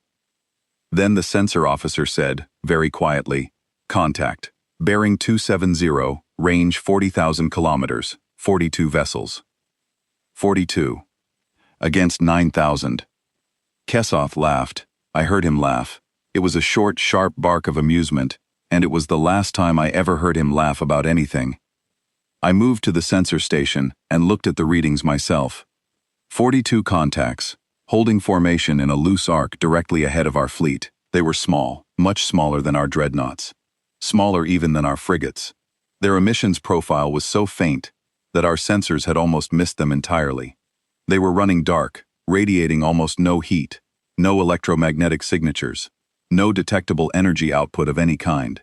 Then the sensor officer said, very quietly, "Contact. Bearing 270, range 40,000 kilometers, 42 vessels." 42. Against 9,000. Kessoth laughed. I heard him laugh. It was a short, sharp bark of amusement, and it was the last time I ever heard him laugh about anything. I moved to the sensor station and looked at the readings myself. 42 contacts, holding formation in a loose arc directly ahead of our fleet. They were small, much smaller than our dreadnoughts. Smaller even than our frigates. Their emissions profile was so faint that our sensors had almost missed them entirely. They were running dark, radiating almost no heat, no electromagnetic signatures, no detectable energy output of any kind.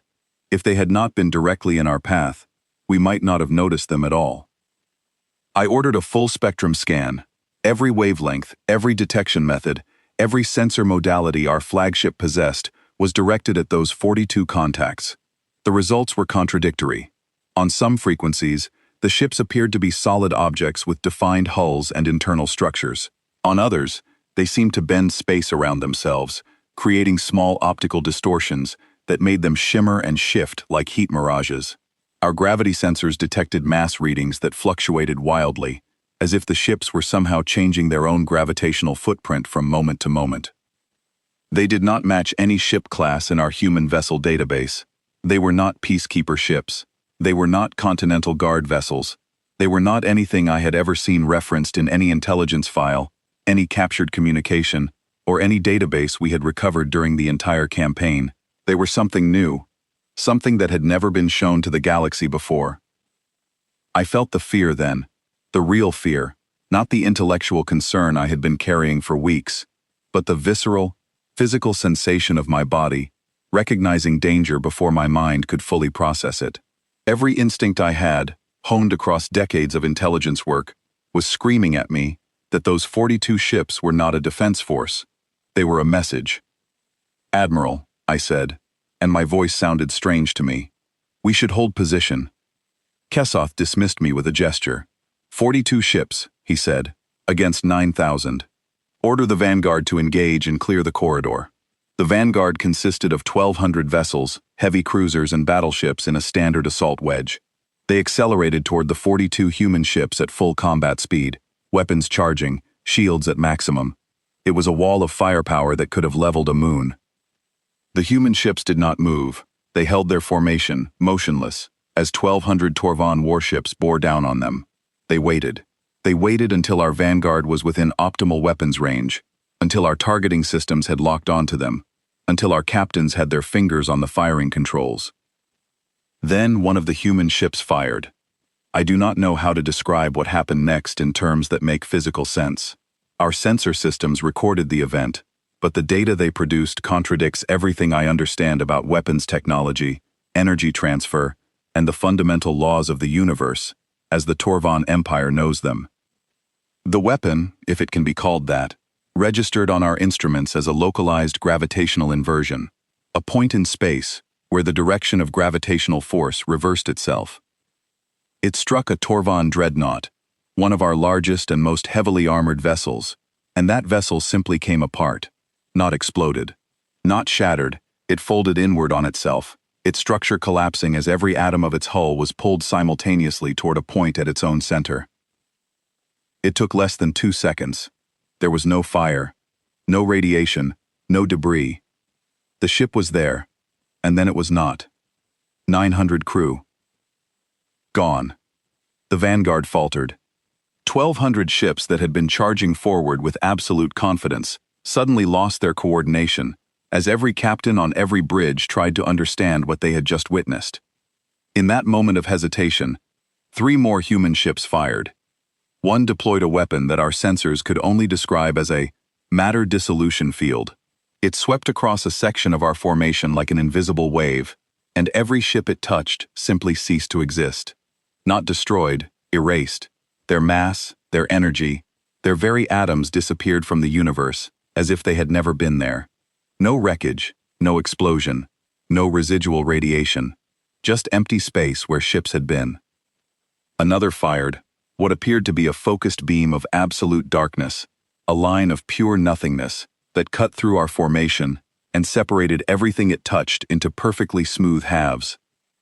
If they had not been directly in our path, we might not have noticed them at all. I ordered a full-spectrum scan. Every wavelength, every detection method, every sensor modality our flagship possessed was directed at those 42 contacts. The results were contradictory. On some frequencies, the ships appeared to be solid objects with defined hulls and internal structures. On others, they seemed to bend space around themselves, creating small optical distortions that made them shimmer and shift like heat mirages. Our gravity sensors detected mass readings that fluctuated wildly, as if the ships were somehow changing their own gravitational footprint from moment to moment. They did not match any ship class in our human vessel database. They were not peacekeeper ships. They were not Continental Guard vessels. They were not anything I had ever seen referenced in any intelligence file, any captured communication, or any database we had recovered during the entire campaign. They were something new, something that had never been shown to the galaxy before. I felt the fear then, the real fear, not the intellectual concern I had been carrying for weeks, but the visceral, physical sensation of my body, recognizing danger before my mind could fully process it. Every instinct I had, honed across decades of intelligence work, was screaming at me that those 42 ships were not a defense force. They were a message. "Admiral," I said, and my voice sounded strange to me. "We should hold position." Kesoth dismissed me with a gesture. 42 ships, he said, against 9,000. Order the Vanguard to engage and clear the corridor. The Vanguard consisted of 1,200 vessels, heavy cruisers and battleships in a standard assault wedge. They accelerated toward the 42 human ships at full combat speed, weapons charging, shields at maximum. It was a wall of firepower that could have leveled a moon. The human ships did not move. They held their formation, motionless, as 1,200 Torvan warships bore down on them. They waited. They waited until our Vanguard was within optimal weapons range, until our targeting systems had locked onto them, until our captains had their fingers on the firing controls. Then one of the human ships fired. I do not know how to describe what happened next in terms that make physical sense. Our sensor systems recorded the event, but the data they produced contradicts everything I understand about weapons technology, energy transfer, and the fundamental laws of the universe, as the Torvan Empire knows them. The weapon, if it can be called that, registered on our instruments as a localized gravitational inversion, a point in space where the direction of gravitational force reversed itself. It struck a Torvan dreadnought, one of our largest and most heavily armored vessels, and that vessel simply came apart, not exploded. Not shattered, it folded inward on itself, its structure collapsing as every atom of its hull was pulled simultaneously toward a point at its own center. It took less than 2 seconds. There was no fire, no radiation, no debris. The ship was there, and then it was not. 900 crew. Gone. The Vanguard faltered. 1,200 ships that had been charging forward with absolute confidence suddenly lost their coordination, as every captain on every bridge tried to understand what they had just witnessed. In that moment of hesitation, 3 more human ships fired. One deployed a weapon that our sensors could only describe as a matter dissolution field. It swept across a section of our formation like an invisible wave, and every ship it touched simply ceased to exist. Not destroyed, erased. Their mass, their energy, their very atoms disappeared from the universe, as if they had never been there. No wreckage, no explosion, no residual radiation, just empty space where ships had been. Another fired, what appeared to be a focused beam of absolute darkness, a line of pure nothingness that cut through our formation and separated everything it touched into perfectly smooth halves.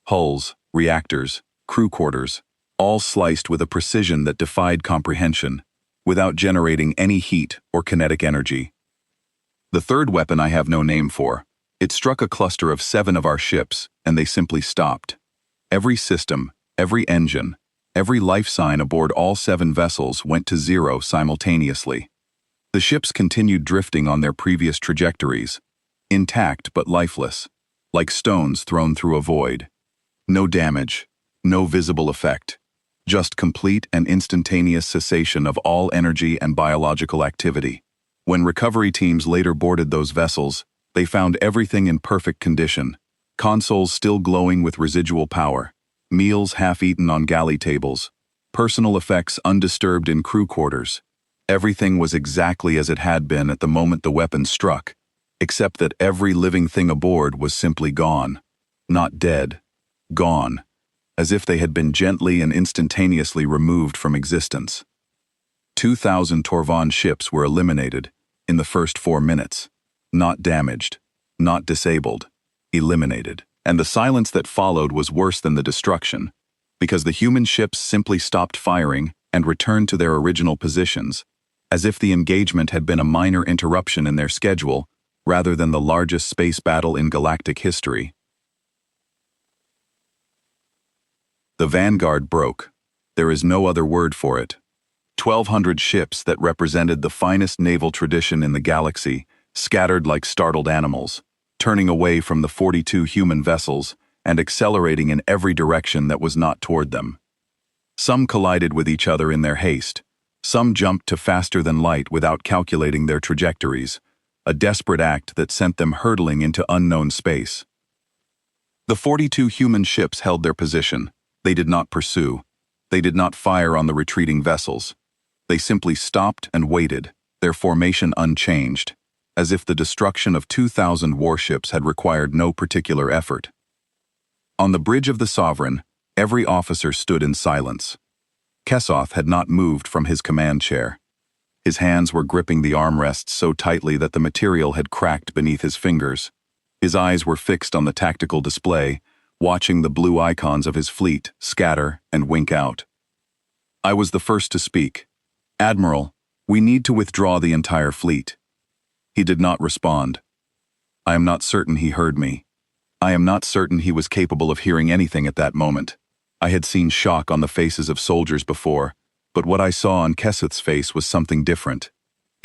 Hulls, reactors, crew quarters, all sliced with a precision that defied comprehension, without generating any heat or kinetic energy. The third weapon I have no name for. It struck a cluster of 7 of our ships, and they simply stopped. Every system, every engine, every life sign aboard all 7 vessels went to 0 simultaneously. The ships continued drifting on their previous trajectories, intact but lifeless, like stones thrown through a void. No damage, no visible effect, just complete and instantaneous cessation of all energy and biological activity. When recovery teams later boarded those vessels, They found everything in perfect condition, consoles still glowing with residual power, meals half-eaten on galley tables, personal effects undisturbed in crew quarters. Everything was exactly as it had been at the moment the weapon struck, except that every living thing aboard was simply gone. Not dead. Gone. As if they had been gently and instantaneously removed from existence. 2,000 Torvan ships were eliminated in the first 4 minutes. Not damaged. Not disabled. Eliminated. And the silence that followed was worse than the destruction, because the human ships simply stopped firing and returned to their original positions, as if the engagement had been a minor interruption in their schedule rather than the largest space battle in galactic history. The vanguard broke. There is no other word for it. 1,200 ships that represented the finest naval tradition in the galaxy scattered like startled animals, turning away from the 42 human vessels and accelerating in every direction that was not toward them. Some collided with each other in their haste. Some jumped to faster than light without calculating their trajectories, a desperate act that sent them hurtling into unknown space. The 42 human ships held their position. They did not pursue. They did not fire on the retreating vessels. They simply stopped and waited, their formation unchanged, as if the destruction of 2,000 warships had required no particular effort. On the bridge of the Sovereign, every officer stood in silence. Kesoth had not moved from his command chair. His hands were gripping the armrests so tightly that the material had cracked beneath his fingers. His eyes were fixed on the tactical display, watching the blue icons of his fleet scatter and wink out. I was the first to speak. "Admiral, we need to withdraw the entire fleet." He did not respond. I am not certain he heard me. I am not certain he was capable of hearing anything at that moment. I had seen shock on the faces of soldiers before, but what I saw on Kesoth's face was something different.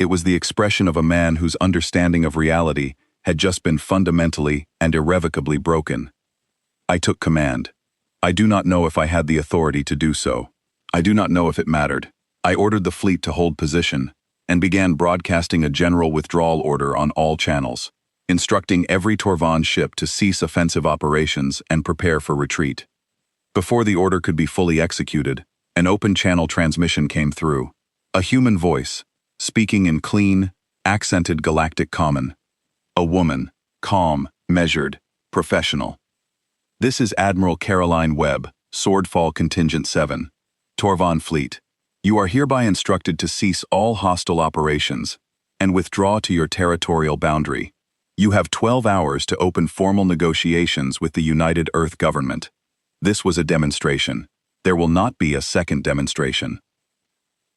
It was the expression of a man whose understanding of reality had just been fundamentally and irrevocably broken. I took command. I do not know if I had the authority to do so. I do not know if it mattered. I ordered the fleet to hold position and began broadcasting a general withdrawal order on all channels, instructing every Torvan ship to cease offensive operations and prepare for retreat. Before the order could be fully executed, an open channel transmission came through. A human voice, speaking in clean, accented galactic common. A woman, calm, measured, professional. "This is Admiral Caroline Webb, Swordfall Contingent 7, Torvan Fleet. You are hereby instructed to cease all hostile operations and withdraw to your territorial boundary. You have 12 hours to open formal negotiations with the United Earth Government. This was a demonstration. There will not be a second demonstration."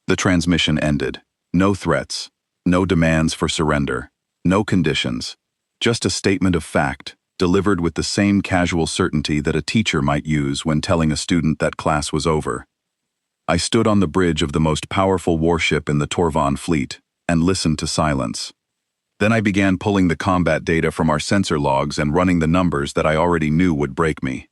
The transmission ended. No threats, no demands for surrender, no conditions, just a statement of fact, delivered with the same casual certainty that a teacher might use when telling a student that class was over. I stood on the bridge of the most powerful warship in the Torvan fleet and listened to silence. Then I began pulling the combat data from our sensor logs and running the numbers that I already knew would break me.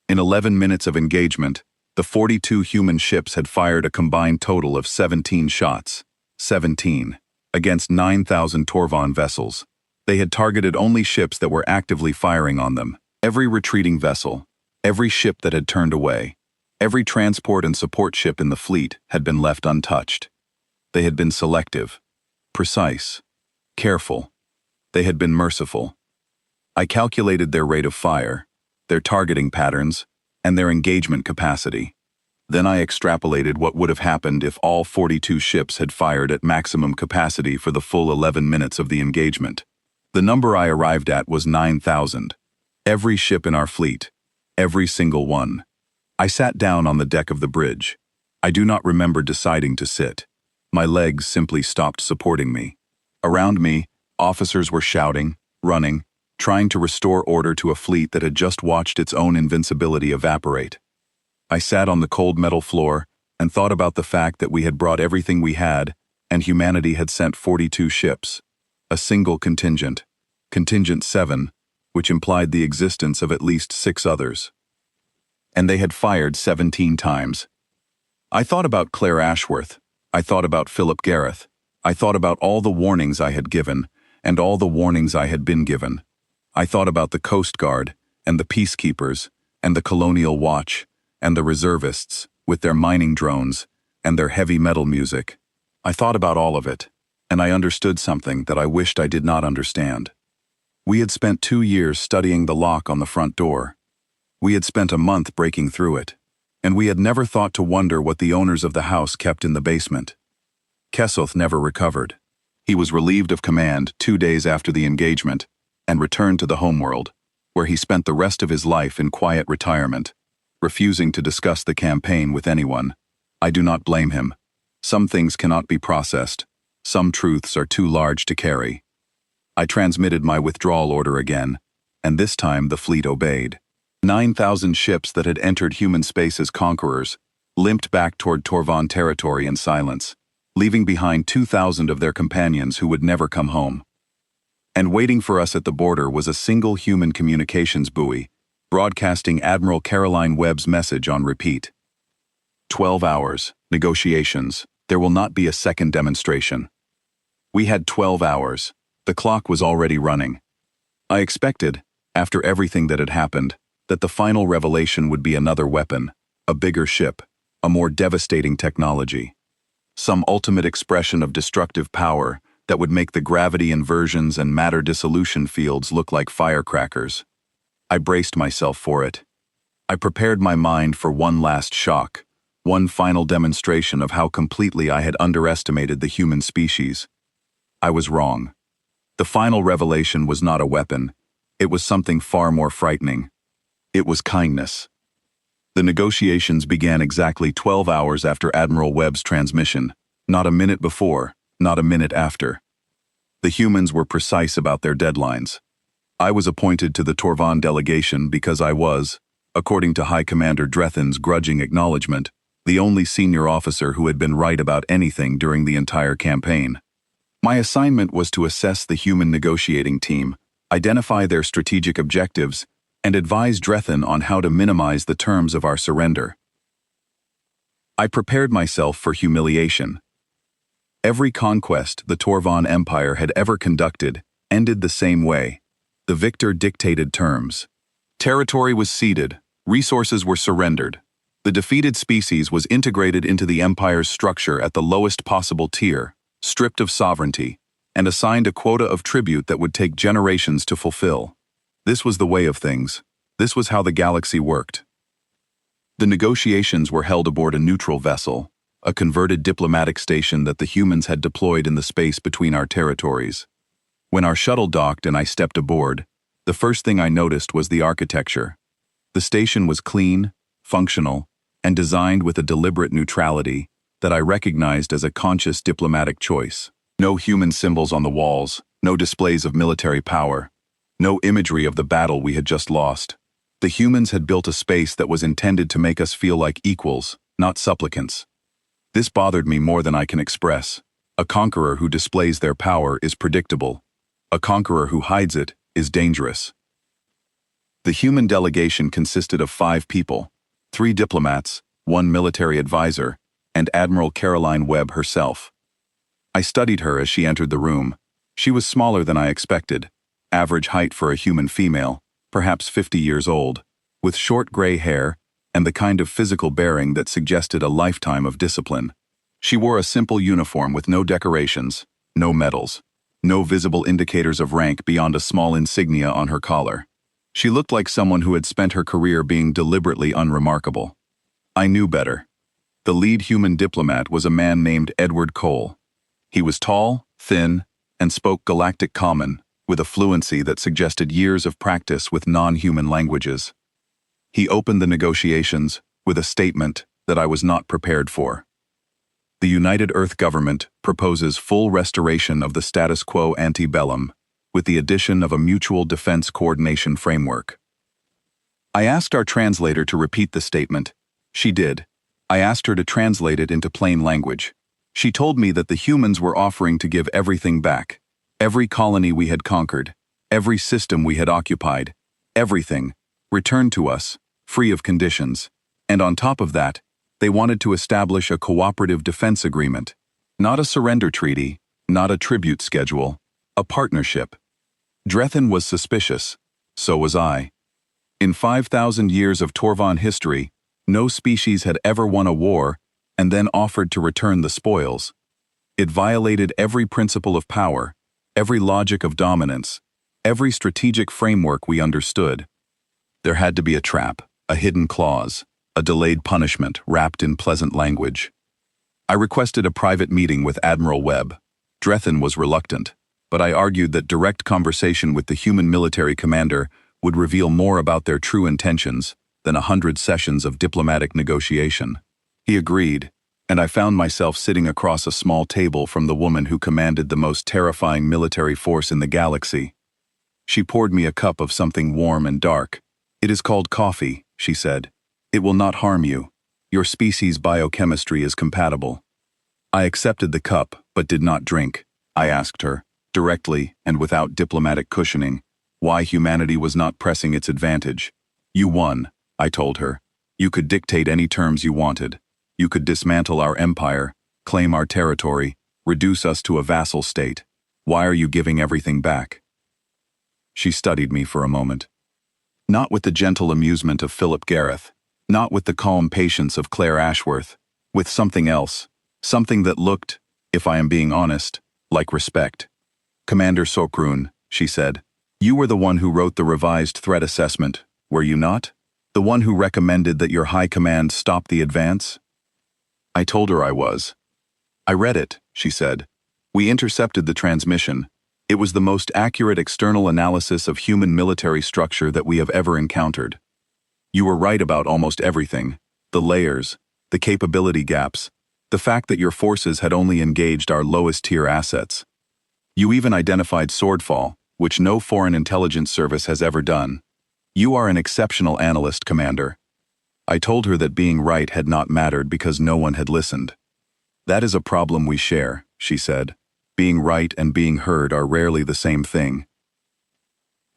In 11 minutes of engagement, the 42 human ships had fired a combined total of 17 shots. 17. Against 9,000 Torvan vessels. They had targeted only ships that were actively firing on them. Every retreating vessel, every ship that had turned away, every transport and support ship in the fleet had been left untouched. They had been selective, precise, careful. They had been merciful. I calculated their rate of fire, their targeting patterns, and their engagement capacity. Then I extrapolated what would have happened if all 42 ships had fired at maximum capacity for the full 11 minutes of the engagement. The number I arrived at was 9,000. Every ship in our fleet. Every single one. I sat down on the deck of the bridge. I do not remember deciding to sit. My legs simply stopped supporting me. Around me, officers were shouting, running, trying to restore order to a fleet that had just watched its own invincibility evaporate. I sat on the cold metal floor and thought about the fact that we had brought everything we had, and humanity had sent 42 ships. A single contingent, Contingent 7, which implied the existence of at least 6 others. And they had fired 17 times. I thought about Claire Ashworth. I thought about Philip Gareth. I thought about all the warnings I had given, and all the warnings I had been given. I thought about the Coast Guard, and the Peacekeepers, and the Colonial Watch, and the reservists, with their mining drones, and their heavy metal music. I thought about all of it, and I understood something that I wished I did not understand. We had spent 2 years studying the lock on the front door. We had spent a month breaking through it, and we had never thought to wonder what the owners of the house kept in the basement. Kessoth never recovered. He was relieved of command 2 days after the engagement and returned to the homeworld, where he spent the rest of his life in quiet retirement, refusing to discuss the campaign with anyone. I do not blame him. Some things cannot be processed. Some truths are too large to carry. I transmitted my withdrawal order again, and this time the fleet obeyed. 9,000 ships that had entered human space as conquerors limped back toward Torvan territory in silence, leaving behind 2,000 of their companions who would never come home. And waiting for us at the border was a single human communications buoy, broadcasting Admiral Caroline Webb's message on repeat. 12 hours, negotiations, there will not be a second demonstration. We had 12 hours. The clock was already running. I expected, after everything that had happened, that the final revelation would be another weapon, a bigger ship, a more devastating technology. Some ultimate expression of destructive power that would make the gravity inversions and matter dissolution fields look like firecrackers. I braced myself for it. I prepared my mind for one last shock, one final demonstration of how completely I had underestimated the human species. I was wrong. The final revelation was not a weapon. It was something far more frightening. It was kindness. The negotiations began exactly 12 hours after Admiral Webb's transmission, not a minute before, not a minute after. The humans were precise about their deadlines. I was appointed to the Torvan delegation because I was, according to High Commander Drethin's grudging acknowledgement, the only senior officer who had been right about anything during the entire campaign. My assignment was to assess the human negotiating team, identify their strategic objectives, and advise Drethin on how to minimize the terms of our surrender. I prepared myself for humiliation. Every conquest the Torvan Empire had ever conducted ended the same way. The victor dictated terms. Territory was ceded, resources were surrendered. The defeated species was integrated into the Empire's structure at the lowest possible tier, stripped of sovereignty, and assigned a quota of tribute that would take generations to fulfill. This was the way of things. This was how the galaxy worked. The negotiations were held aboard a neutral vessel, a converted diplomatic station that the humans had deployed in the space between our territories. When our shuttle docked and I stepped aboard, the first thing I noticed was the architecture. The station was clean, functional, and designed with a deliberate neutrality that I recognized as a conscious diplomatic choice. No human symbols on the walls, no displays of military power, no imagery of the battle we had just lost. The humans had built a space that was intended to make us feel like equals, not supplicants. This bothered me more than I can express. A conqueror who displays their power is predictable. A conqueror who hides it is dangerous. The human delegation consisted of 5 people, 3 diplomats, 1 military advisor, and Admiral Caroline Webb herself. I studied her as she entered the room. She was smaller than I expected, average height for a human female, perhaps 50 years old, with short gray hair and the kind of physical bearing that suggested a lifetime of discipline. She wore a simple uniform with no decorations, no medals, no visible indicators of rank beyond a small insignia on her collar. She looked like someone who had spent her career being deliberately unremarkable. I knew better. The lead human diplomat was a man named Edward Cole. He was tall, thin, and spoke Galactic Common with a fluency that suggested years of practice with non-human languages. He opened the negotiations with a statement that I was not prepared for. The United Earth government proposes full restoration of the status quo ante bellum with the addition of a mutual defense coordination framework. I asked our translator to repeat the statement. She did. I asked her to translate it into plain language. She told me that the humans were offering to give everything back. Every colony we had conquered, every system we had occupied, everything, returned to us, free of conditions. And on top of that, they wanted to establish a cooperative defense agreement. Not a surrender treaty, not a tribute schedule, A partnership. Drethin was suspicious. So was I. In 5,000 years of Torvan history, no species had ever won a war and then offered to return the spoils. It violated every principle of power, every logic of dominance, every strategic framework we understood. There had to be a trap, a hidden clause, a delayed punishment wrapped in pleasant language. I requested a private meeting with Admiral Webb. Drethin was reluctant, but I argued that direct conversation with the human military commander would reveal more about their true intentions than 100 sessions of diplomatic negotiation. He agreed, and I found myself sitting across a small table from the woman who commanded the most terrifying military force in the galaxy. She poured me a cup of something warm and dark. "It is called coffee," she said. "It will not harm you. Your species' biochemistry is compatible." I accepted the cup, but did not drink. I asked her, directly and without diplomatic cushioning, why humanity was not pressing its advantage. "You won," I told her. "You could dictate any terms you wanted. You could dismantle our empire, claim our territory, reduce us to a vassal state. Why are you giving everything back?" She studied me for a moment. Not with the gentle amusement of Philip Gareth, not with the calm patience of Claire Ashworth, with something else, something that looked, if I am being honest, like respect. "Commander Sokrun," she said, "you were the one who wrote the revised threat assessment, were you not? The one who recommended that your high command stop the advance?" I told her I was. "I read it," she said. "We intercepted the transmission. It was the most accurate external analysis of human military structure that we have ever encountered. You were right about almost everything, the layers, the capability gaps, the fact that your forces had only engaged our lowest-tier assets. You even identified swordfall, which no foreign intelligence service has ever done. You are an exceptional analyst, Commander." I told her that being right had not mattered because no one had listened. "That is a problem we share," she said. "Being right and being heard are rarely the same thing."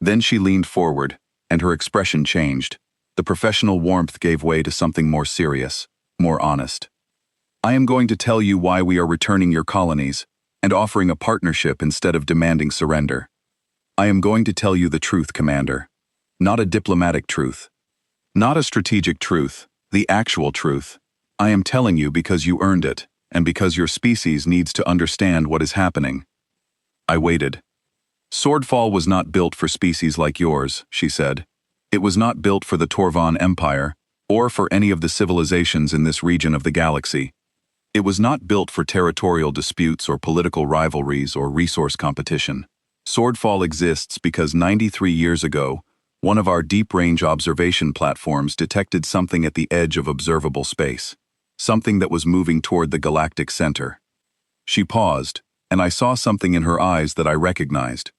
Then she leaned forward, and her expression changed. The professional warmth gave way to something more serious, more honest. "I am going to tell you why we are returning your colonies and offering a partnership instead of demanding surrender. I am going to tell you the truth, Commander. Not a diplomatic truth. Not a strategic truth, the actual truth. I am telling you because you earned it, and because your species needs to understand what is happening." I waited. "Swordfall was not built for species like yours," she said. "It was not built for the Torvan Empire, or for any of the civilizations in this region of the galaxy. It was not built for territorial disputes or political rivalries or resource competition. Swordfall exists because 93 years ago, one of our deep-range observation platforms detected something at the edge of observable space, something that was moving toward the galactic center." She paused, and I saw something in her eyes that I recognized.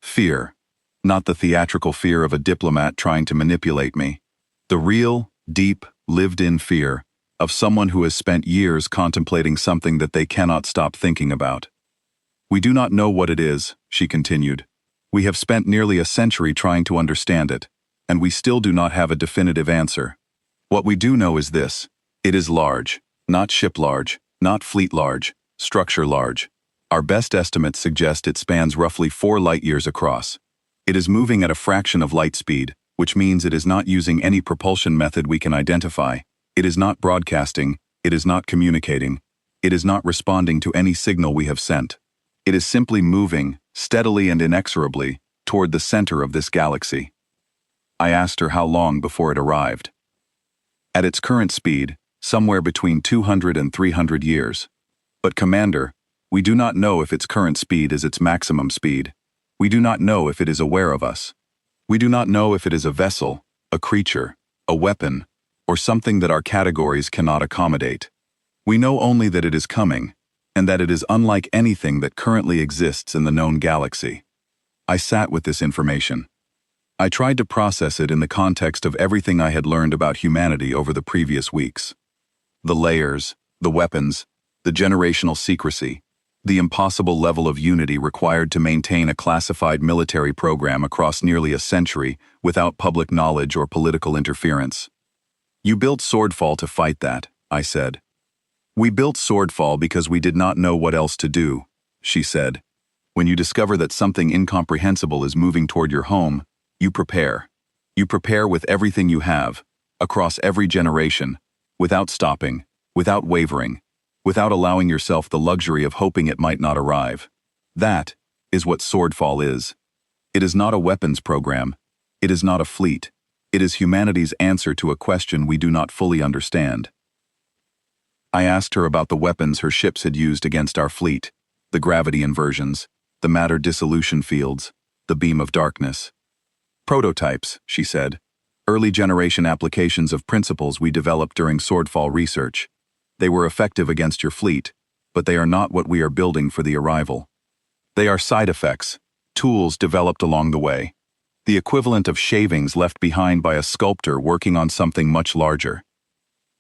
Fear. Not the theatrical fear of a diplomat trying to manipulate me. The real, deep, lived-in fear of someone who has spent years contemplating something that they cannot stop thinking about. "We do not know what it is," she continued. "We have spent nearly a century trying to understand it, and we still do not have a definitive answer. What we do know is this: it is large, not ship large, not fleet large, structure large. Our best estimates suggest it spans roughly 4 light-years across. It is moving at a fraction of light speed, which means it is not using any propulsion method we can identify. It is not broadcasting, it is not communicating, it is not responding to any signal we have sent. It is simply moving, steadily and inexorably, toward the center of this galaxy." I asked her how long before it arrived. "At its current speed, somewhere between 200 and 300 years. But Commander, we do not know if its current speed is its maximum speed. We do not know if it is aware of us. We do not know if it is a vessel, a creature, a weapon, or something that our categories cannot accommodate. We know only that it is coming, and that it is unlike anything that currently exists in the known galaxy." I sat with this information. I tried to process it in the context of everything I had learned about humanity over the previous weeks. The layers, the weapons, the generational secrecy, the impossible level of unity required to maintain a classified military program across nearly a century without public knowledge or political interference. "You built Swordfall to fight that," I said. "We built Swordfall because we did not know what else to do," she said. When you discover that something incomprehensible is moving toward your home, you prepare. You prepare with everything you have, across every generation, without stopping, without wavering, without allowing yourself the luxury of hoping it might not arrive. That is what Swordfall is. It is not a weapons program. It is not a fleet. It is humanity's answer to a question we do not fully understand. I asked her about the weapons her ships had used against our fleet, the gravity inversions, the matter dissolution fields, the beam of darkness. Prototypes, she said. Early generation applications of principles we developed during Swordfall research. They were effective against your fleet, but they are not what we are building for the arrival. They are side effects, tools developed along the way. The equivalent of shavings left behind by a sculptor working on something much larger.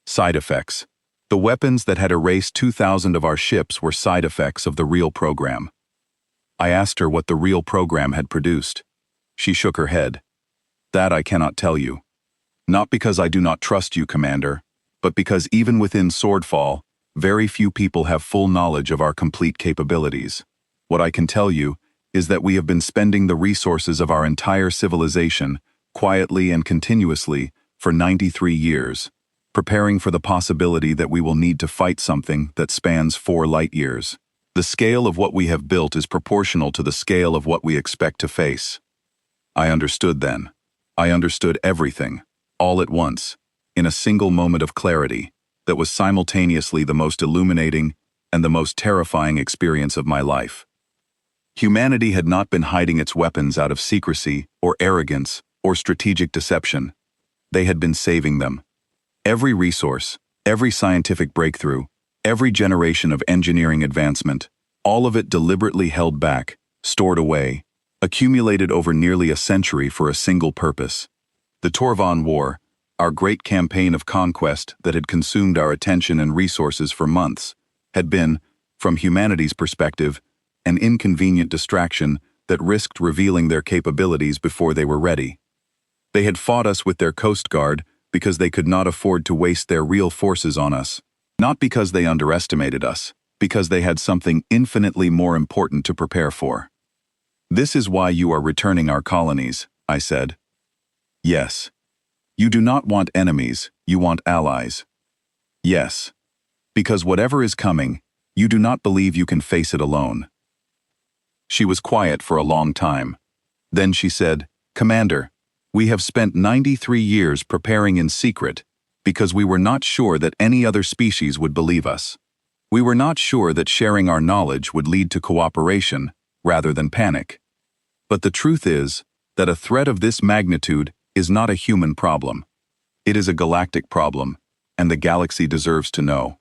Side effects. The weapons that had erased 2,000 of our ships were side effects of the real program. I asked her what the real program had produced. She shook her head. That I cannot tell you. Not because I do not trust you, Commander, but because even within Swordfall, very few people have full knowledge of our complete capabilities. What I can tell you is that we have been spending the resources of our entire civilization, quietly and continuously, for 93 years, preparing for the possibility that we will need to fight something that spans 4 light years. The scale of what we have built is proportional to the scale of what we expect to face. I understood then. I understood everything, all at once, in a single moment of clarity, that was simultaneously the most illuminating and the most terrifying experience of my life. Humanity had not been hiding its weapons out of secrecy or arrogance or strategic deception. They had been saving them. Every resource, every scientific breakthrough, every generation of engineering advancement, all of it deliberately held back, stored away, accumulated over nearly a century for a single purpose. The Torvan War, our great campaign of conquest that had consumed our attention and resources for months, had been, from humanity's perspective, an inconvenient distraction that risked revealing their capabilities before they were ready. They had fought us with their Coast Guard because they could not afford to waste their real forces on us, not because they underestimated us, because they had something infinitely more important to prepare for. This is why you are returning our colonies, I said. Yes. You do not want enemies, you want allies. Yes. Because whatever is coming, you do not believe you can face it alone. She was quiet for a long time. Then she said, Commander, we have spent 93 years preparing in secret because we were not sure that any other species would believe us. We were not sure that sharing our knowledge would lead to cooperation rather than panic. But the truth is that a threat of this magnitude is not a human problem. It is a galactic problem, and the galaxy deserves to know.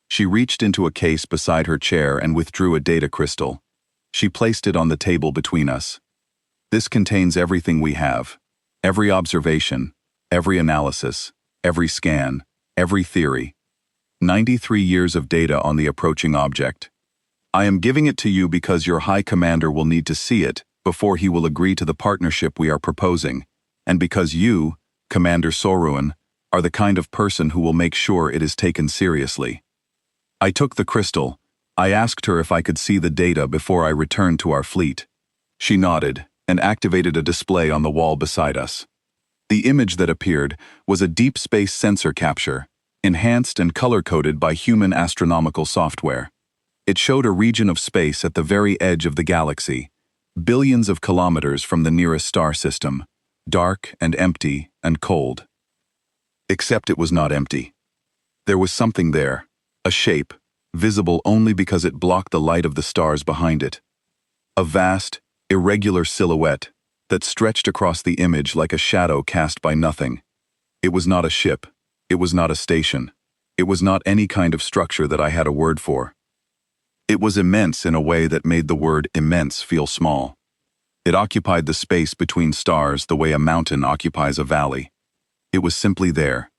She reached into a case beside her chair and withdrew a data crystal. She placed it on the table between us. This contains everything we have. Every observation, every analysis, every scan, every theory. 93 years of data on the approaching object. I am giving it to you because your High Commander will need to see it before he will agree to the partnership we are proposing, and because you, Commander Soruan, are the kind of person who will make sure it is taken seriously. I took the crystal. I asked her if I could see the data before I returned to our fleet. She nodded and activated a display on the wall beside us. The image that appeared was a deep space sensor capture, enhanced and color-coded by human astronomical software. It showed a region of space at the very edge of the galaxy, billions of kilometers from the nearest star system, dark and empty and cold. Except it was not empty. There was something there, a shape, visible only because it blocked the light of the stars behind it. A vast, irregular silhouette that stretched across the image like a shadow cast by nothing. It was not a ship. It was not a station. It was not any kind of structure that I had a word for. It was immense in a way that made the word immense feel small. It occupied the space between stars the way a mountain occupies a valley. It was simply there,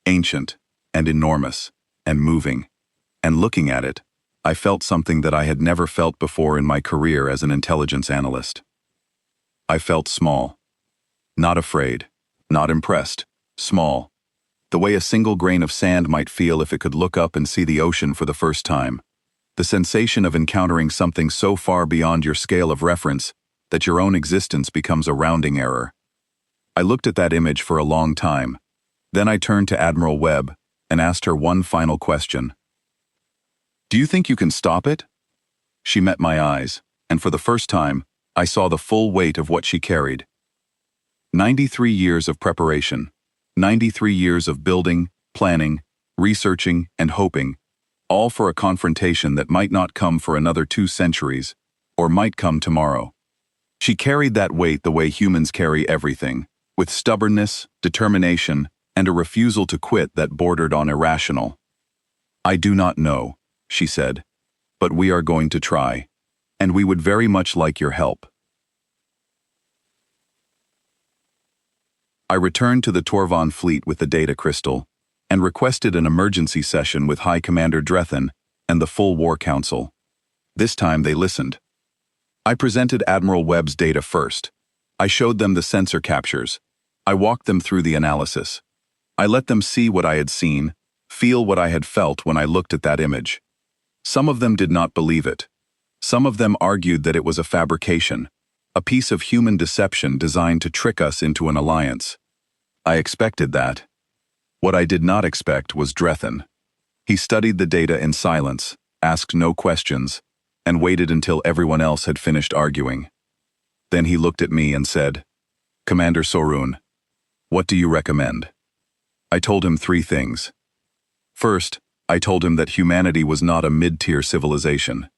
ancient and enormous and moving. And looking at it, I felt something that I had never felt before in my career as an intelligence analyst. I felt small. Not afraid, not impressed, small. The way a single grain of sand might feel if it could look up and see the ocean for the first time. The sensation of encountering something so far beyond your scale of reference that your own existence becomes a rounding error. I looked at that image for a long time. Then I turned to Admiral Webb and asked her one final question. "Do you think you can stop it?" She met my eyes, and for the first time, I saw the full weight of what she carried. 93 years of preparation, 93 years of building, planning, researching, and hoping, all for a confrontation that might not come for another 2 centuries, or might come tomorrow. She carried that weight the way humans carry everything, with stubbornness, determination, and a refusal to quit that bordered on irrational. "I do not know," she said, "but we are going to try, and we would very much like your help." I returned to the Torvan fleet with the data crystal and requested an emergency session with High Commander Drethan and the full War Council. This time they listened. I presented Admiral Webb's data first. I showed them the sensor captures. I walked them through the analysis. I let them see what I had seen, feel what I had felt when I looked at that image. Some of them did not believe it. Some of them argued that it was a fabrication, a piece of human deception designed to trick us into an alliance. I expected that. What I did not expect was Drethan. He studied the data in silence, asked no questions, and waited until everyone else had finished arguing. Then he looked at me and said, "Commander Sorun, what do you recommend?" I told him 3 things. First, I told him that humanity was not a mid-tier civilization.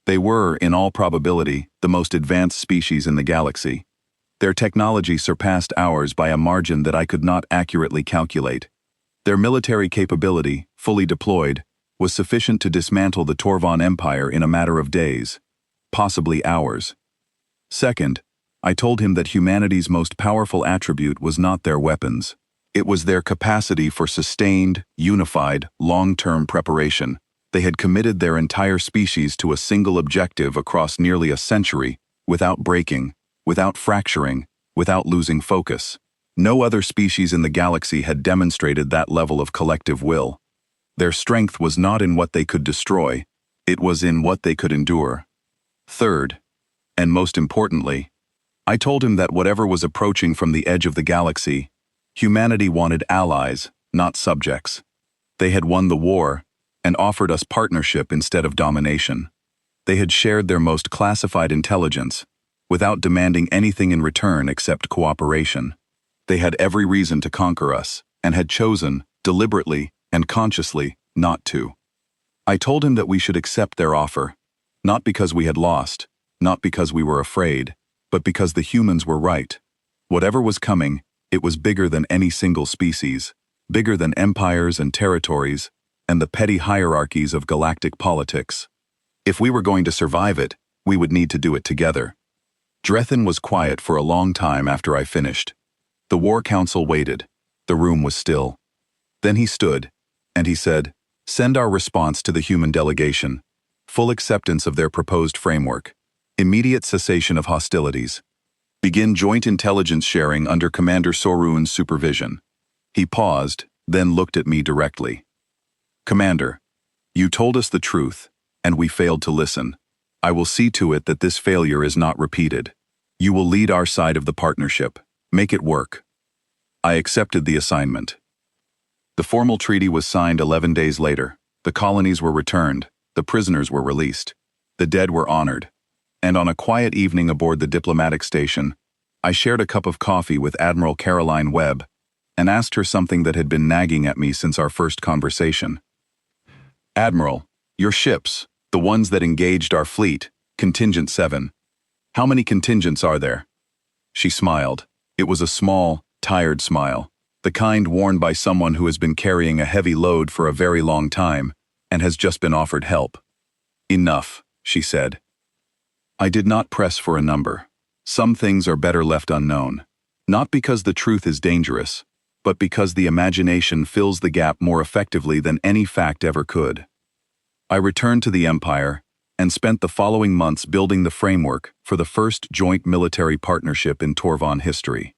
They were, in all probability, the most advanced species in the galaxy. Their technology surpassed ours by a margin that I could not accurately calculate. Their military capability, fully deployed, was sufficient to dismantle the Torvan Empire in a matter of days, possibly hours. Second, I told him that humanity's most powerful attribute was not their weapons. It was their capacity for sustained, unified, long-term preparation. They had committed their entire species to a single objective across nearly a century, without breaking, without fracturing, without losing focus. No other species in the galaxy had demonstrated that level of collective will. Their strength was not in what they could destroy, it was in what they could endure. Third, and most importantly, I told him that whatever was approaching from the edge of the galaxy, humanity wanted allies, not subjects. They had won the war and offered us partnership instead of domination. They had shared their most classified intelligence, without demanding anything in return except cooperation. They had every reason to conquer us, and had chosen, deliberately and consciously, not to. I told him that we should accept their offer, not because we had lost, not because we were afraid, but because the humans were right. Whatever was coming, it was bigger than any single species, bigger than empires and territories, and the petty hierarchies of galactic politics. If we were going to survive it, we would need to do it together. Drethan was quiet for a long time after I finished. The War Council waited. The room was still. Then he stood, and he said, "Send our response to the human delegation. Full acceptance of their proposed framework. Immediate cessation of hostilities. Begin joint intelligence sharing under Commander Sorun's supervision." He paused, then looked at me directly. "Commander, you told us the truth, and we failed to listen. I will see to it that this failure is not repeated. You will lead our side of the partnership. Make it work." I accepted the assignment. The formal treaty was signed 11 days later. The colonies were returned. The prisoners were released. The dead were honored. And on a quiet evening aboard the diplomatic station, I shared a cup of coffee with Admiral Caroline Webb and asked her something that had been nagging at me since our first conversation. "Admiral, your ships, the ones that engaged our fleet, Contingent 7, how many contingents are there?" She smiled. It was a small, tired smile, the kind worn by someone who has been carrying a heavy load for a very long time and has just been offered help. "Enough," she said. I did not press for a number. Some things are better left unknown, not because the truth is dangerous, but because the imagination fills the gap more effectively than any fact ever could. I returned to the Empire and spent the following months building the framework for the first joint military partnership in Torvan history.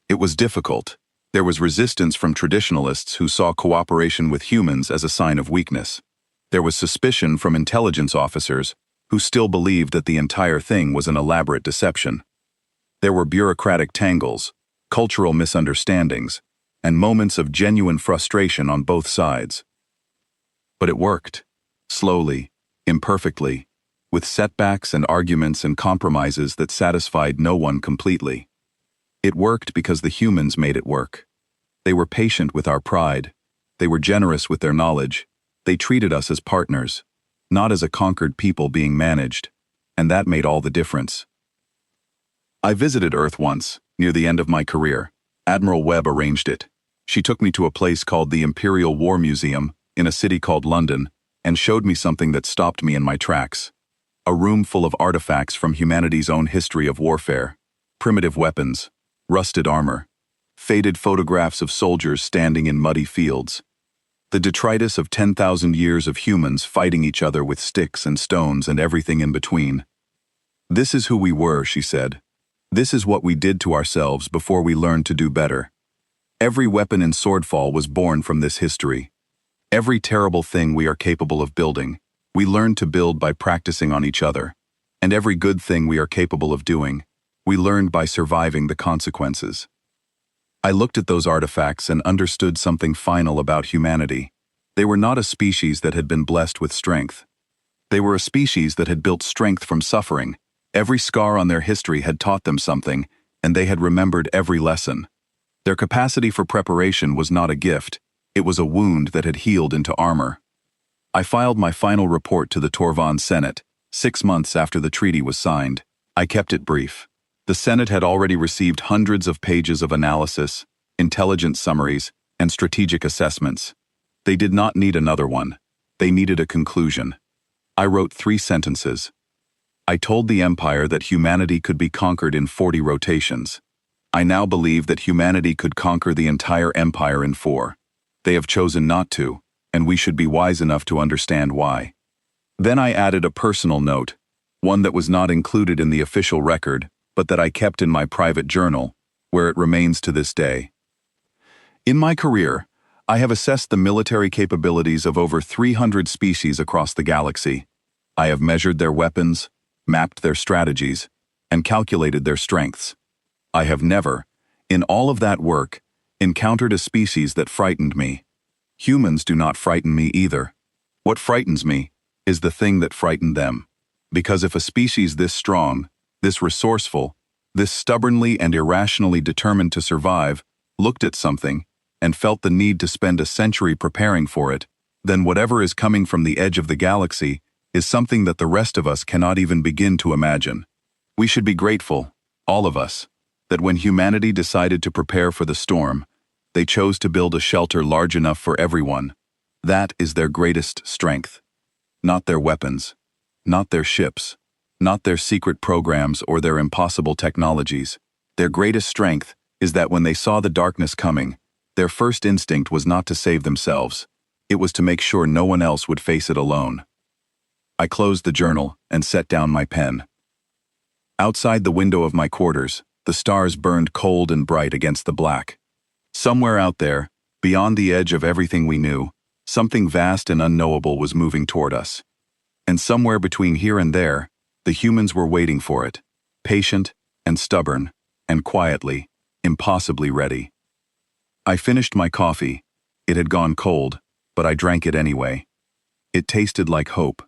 It was difficult. There was resistance from traditionalists who saw cooperation with humans as a sign of weakness. There was suspicion from intelligence officers who still believed that the entire thing was an elaborate deception. There were bureaucratic tangles, cultural misunderstandings, and moments of genuine frustration on both sides. But it worked. Slowly, imperfectly, with setbacks and arguments and compromises that satisfied no one completely. It worked because the humans made it work. They were patient with our pride. They were generous with their knowledge. They treated us as partners, not as a conquered people being managed, and that made all the difference. I visited Earth once, near the end of my career. Admiral Webb arranged it. She took me to a place called the Imperial War Museum, in a city called London, and showed me something that stopped me in my tracks. A room full of artifacts from humanity's own history of warfare, primitive weapons, rusted armor, faded photographs of soldiers standing in muddy fields, the detritus of 10,000 years of humans fighting each other with sticks and stones and everything in between. This is who we were, she said. This is what we did to ourselves before we learned to do better. Every weapon in Swordfall was born from this history. Every terrible thing we are capable of building, we learned to build by practicing on each other. And every good thing we are capable of doing, we learned by surviving the consequences. I looked at those artifacts and understood something final about humanity. They were not a species that had been blessed with strength. They were a species that had built strength from suffering. Every scar on their history had taught them something, and they had remembered every lesson. Their capacity for preparation was not a gift. It was a wound that had healed into armor. I filed my final report to the Torvan Senate, 6 months after the treaty was signed. I kept it brief. The Senate had already received hundreds of pages of analysis, intelligence summaries, and strategic assessments. They did not need another one. They needed a conclusion. I wrote 3 sentences. I told the Empire that humanity could be conquered in 40 rotations. I now believe that humanity could conquer the entire Empire in 4. They have chosen not to, and we should be wise enough to understand why. Then I added a personal note, one that was not included in the official record, but that I kept in my private journal, where it remains to this day. In my career, I have assessed the military capabilities of over 300 species across the galaxy. I have measured their weapons, mapped their strategies, and calculated their strengths. I have never, in all of that work, encountered a species that frightened me. Humans do not frighten me either. What frightens me is the thing that frightened them. Because if a species this strong, this resourceful, this stubbornly and irrationally determined to survive, looked at something, and felt the need to spend a century preparing for it, then whatever is coming from the edge of the galaxy is something that the rest of us cannot even begin to imagine. We should be grateful, all of us, that when humanity decided to prepare for the storm, they chose to build a shelter large enough for everyone. That is their greatest strength. Not their weapons, not their ships, not their secret programs or their impossible technologies. Their greatest strength is that when they saw the darkness coming, their first instinct was not to save themselves. It was to make sure no one else would face it alone. I closed the journal and set down my pen. Outside the window of my quarters, the stars burned cold and bright against the black. Somewhere out there, beyond the edge of everything we knew, something vast and unknowable was moving toward us. And somewhere between here and there, the humans were waiting for it, patient and stubborn, and quietly, impossibly ready. I finished my coffee. It had gone cold, but I drank it anyway. It tasted like hope.